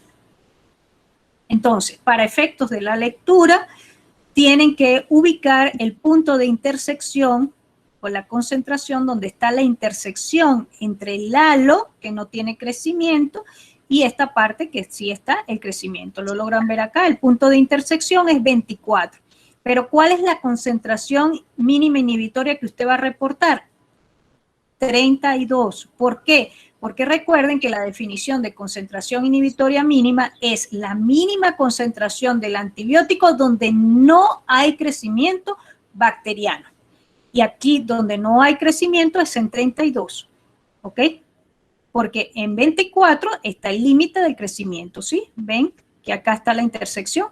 Entonces, para efectos de la lectura, tienen que ubicar el punto de intersección, con la concentración donde está la intersección entre el halo, que no tiene crecimiento, y esta parte que sí está el crecimiento. Lo logran ver acá, el punto de intersección es 24. Pero ¿cuál es la concentración mínima inhibitoria que usted va a reportar? 32. ¿Por qué? Porque recuerden que la definición de concentración inhibitoria mínima es la mínima concentración del antibiótico donde no hay crecimiento bacteriano. Y aquí donde no hay crecimiento es en 32, ¿ok? Porque en 24 está el límite del crecimiento, ¿sí? ¿Ven que acá está la intersección?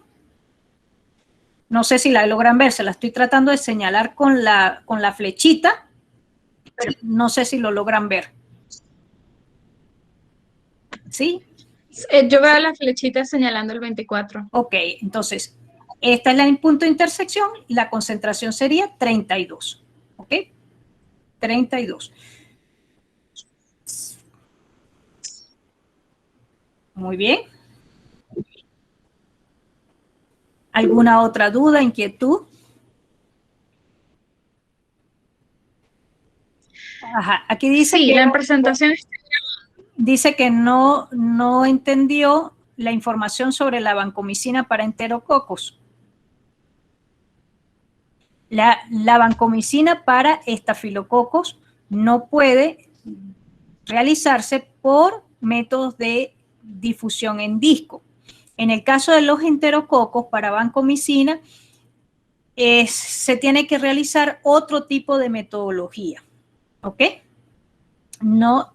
No sé si la logran ver, se la estoy tratando de señalar con la flechita, pero no sé si lo logran ver. ¿Sí? Yo veo la flechita señalando el 24. Ok, entonces, esta es el punto de intersección y la concentración sería 32. ¿Ok? 32. Muy bien. ¿Alguna otra duda, inquietud? Ajá, aquí dice sí, que la presentación dice que no entendió la información sobre la vancomicina para enterococos. La vancomicina para estafilococos no puede realizarse por métodos de difusión en disco. En el caso de los enterococos para vancomicina, se tiene que realizar otro tipo de metodología, ¿ok? No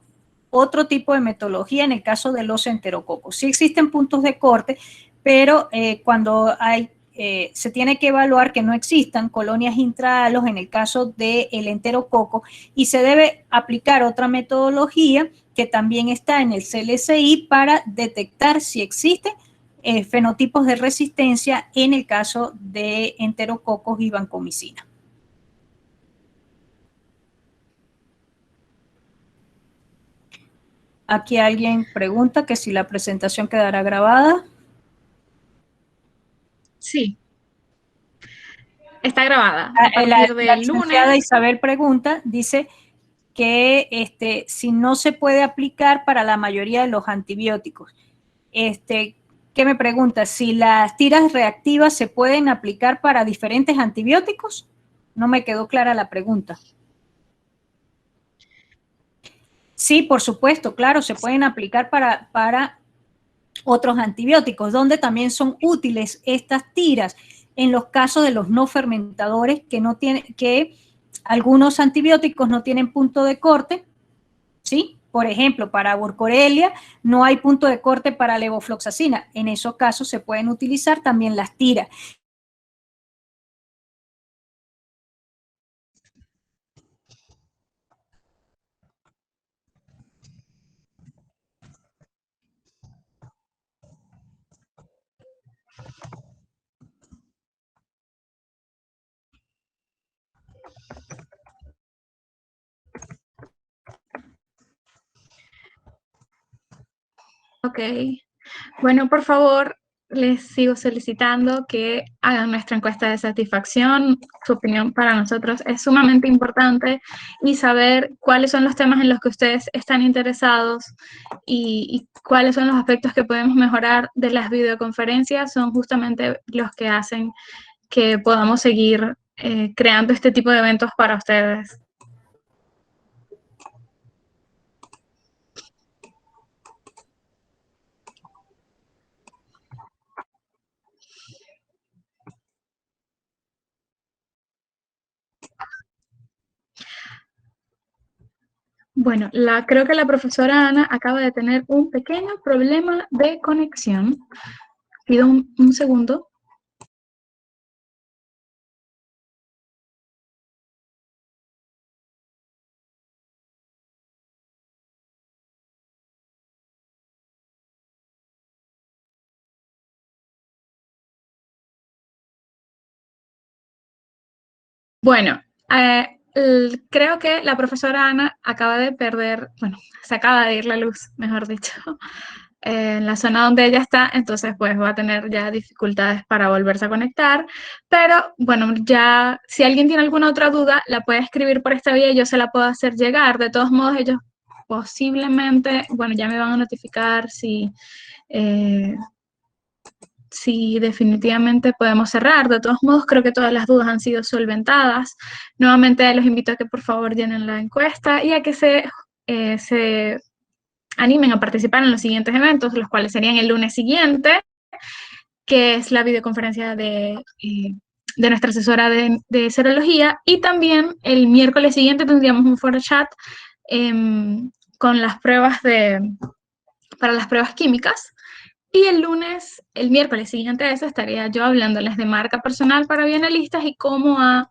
otro tipo de metodología en el caso de los enterococos. Sí existen puntos de corte, pero cuando se tiene que evaluar que no existan colonias intrahalos en el caso del enterococo y se debe aplicar otra metodología que también está en el CLSI para detectar si existen fenotipos de resistencia en el caso de enterococos y vancomicina. Aquí alguien pregunta que si la presentación quedará grabada. sí, está grabada. A partir La del licenciada lunes. Isabel pregunta, dice que si no se puede aplicar para la mayoría de los antibióticos. ¿Qué me pregunta? Si las tiras reactivas se pueden aplicar para diferentes antibióticos. No me quedó clara la pregunta. Sí, por supuesto, claro, se pueden aplicar para otros antibióticos, donde también son útiles estas tiras en los casos de los no fermentadores que algunos antibióticos no tienen punto de corte, ¿sí? Por ejemplo, para Burkholderia no hay punto de corte para levofloxacina. En esos casos se pueden utilizar también las tiras. Ok. Bueno, por favor, les sigo solicitando que hagan nuestra encuesta de satisfacción. Su opinión para nosotros es sumamente importante y saber cuáles son los temas en los que ustedes están interesados y cuáles son los aspectos que podemos mejorar de las videoconferencias son justamente los que hacen que podamos seguir creando este tipo de eventos para ustedes. Bueno, creo que la profesora Ana acaba de tener un pequeño problema de conexión. Pido un segundo. Bueno, creo que la profesora Ana acaba de perder, bueno, se acaba de ir la luz, mejor dicho. en la zona donde ella está, entonces pues va a tener ya dificultades para volverse a conectar, pero bueno, ya si alguien tiene alguna otra duda, la puede escribir por esta vía y yo se la puedo hacer llegar. De todos modos, ellos posiblemente, bueno, ya me van a notificar si definitivamente podemos cerrar. De todos modos, creo que todas las dudas han sido solventadas. Nuevamente los invito a que por favor llenen la encuesta y a que se animen a participar en los siguientes eventos, los cuales serían el lunes siguiente, que es la videoconferencia de nuestra asesora de serología, y también el miércoles siguiente tendríamos un foro chat con las pruebas para las pruebas químicas. Y el miércoles siguiente a eso, estaría yo hablándoles de marca personal para bienalistas y cómo ha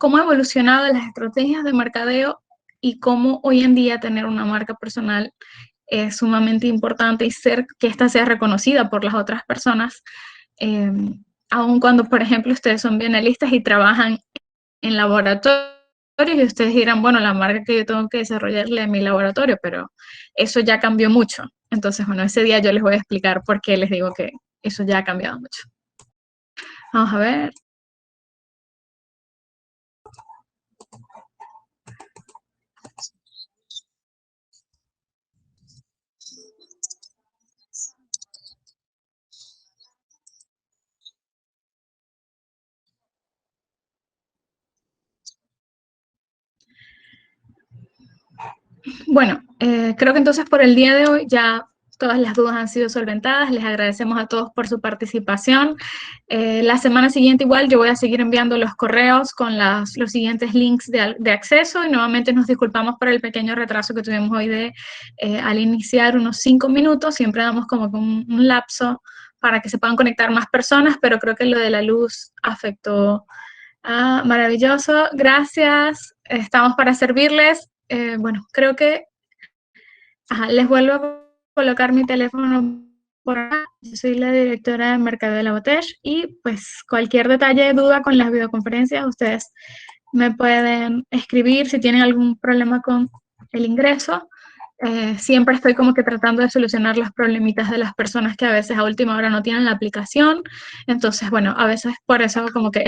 evolucionado las estrategias de mercadeo y cómo hoy en día tener una marca personal es sumamente importante y que ésta sea reconocida por las otras personas, aun cuando, por ejemplo, ustedes son bienalistas y trabajan en laboratorios y ustedes dirán, bueno, la marca que yo tengo que desarrollarle en mi laboratorio, pero eso ya cambió mucho. Entonces, bueno, ese día yo les voy a explicar por qué les digo que eso ya ha cambiado mucho. Vamos a ver. Bueno, creo que entonces por el día de hoy ya todas las dudas han sido solventadas. Les agradecemos a todos por su participación. La semana siguiente igual yo voy a seguir enviando los correos con los siguientes links de acceso, y nuevamente nos disculpamos por el pequeño retraso que tuvimos hoy al iniciar unos 5 minutos. Siempre damos como un lapso para que se puedan conectar más personas, pero creo que lo de la luz afectó. Maravilloso, gracias. Estamos para servirles. Bueno, creo que les vuelvo a colocar mi teléfono por acá. Yo soy la directora de mercado de La Botech y pues cualquier detalle, duda con las videoconferencias, ustedes me pueden escribir si tienen algún problema con el ingreso. Siempre estoy como que tratando de solucionar los problemitas de las personas que a veces a última hora no tienen la aplicación. Entonces, bueno, a veces por eso como que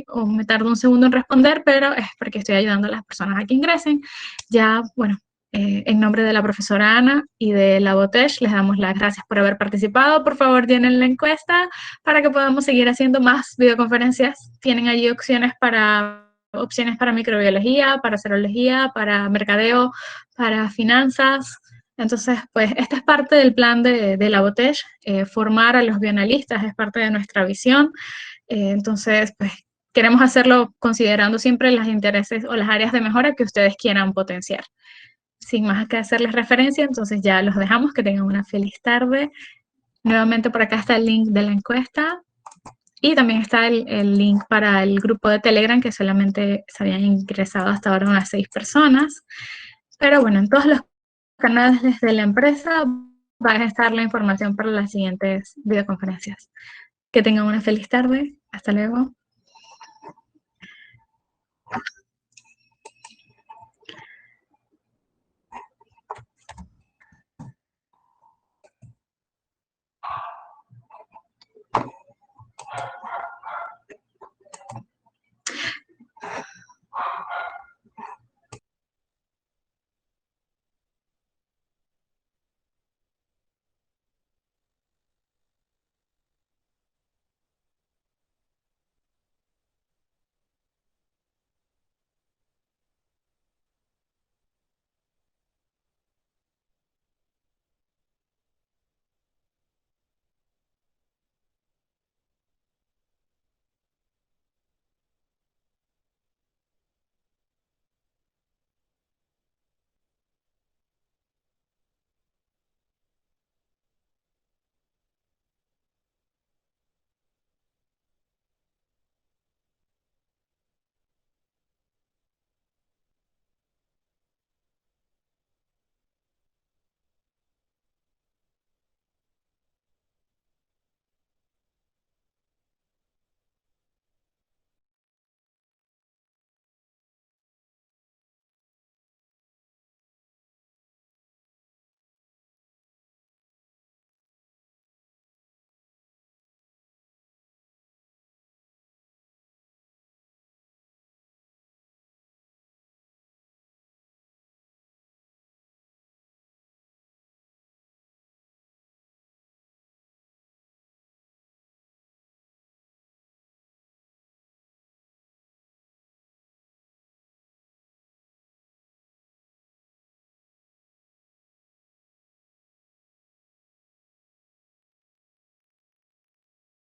o me tardo un segundo en responder, pero es porque estoy ayudando a las personas a que ingresen. Ya, bueno, en nombre de la profesora Ana y de La Botech, les damos las gracias por haber participado. Por favor, llenen la encuesta para que podamos seguir haciendo más videoconferencias. Tienen allí opciones para microbiología, para serología, para mercadeo, para finanzas. Entonces, pues, esta es parte del plan de La Botech. Formar a los bioanalistas es parte de nuestra visión. Entonces, pues, queremos hacerlo considerando siempre los intereses o las áreas de mejora que ustedes quieran potenciar. Sin más que hacerles referencia, entonces ya los dejamos. Que tengan una feliz tarde. Nuevamente por acá está el link de la encuesta. Y también está el link para el grupo de Telegram, que solamente se habían ingresado hasta ahora unas 6 personas. Pero bueno, en todos los canales de la empresa va a estar la información para las siguientes videoconferencias. Que tengan una feliz tarde. Hasta luego.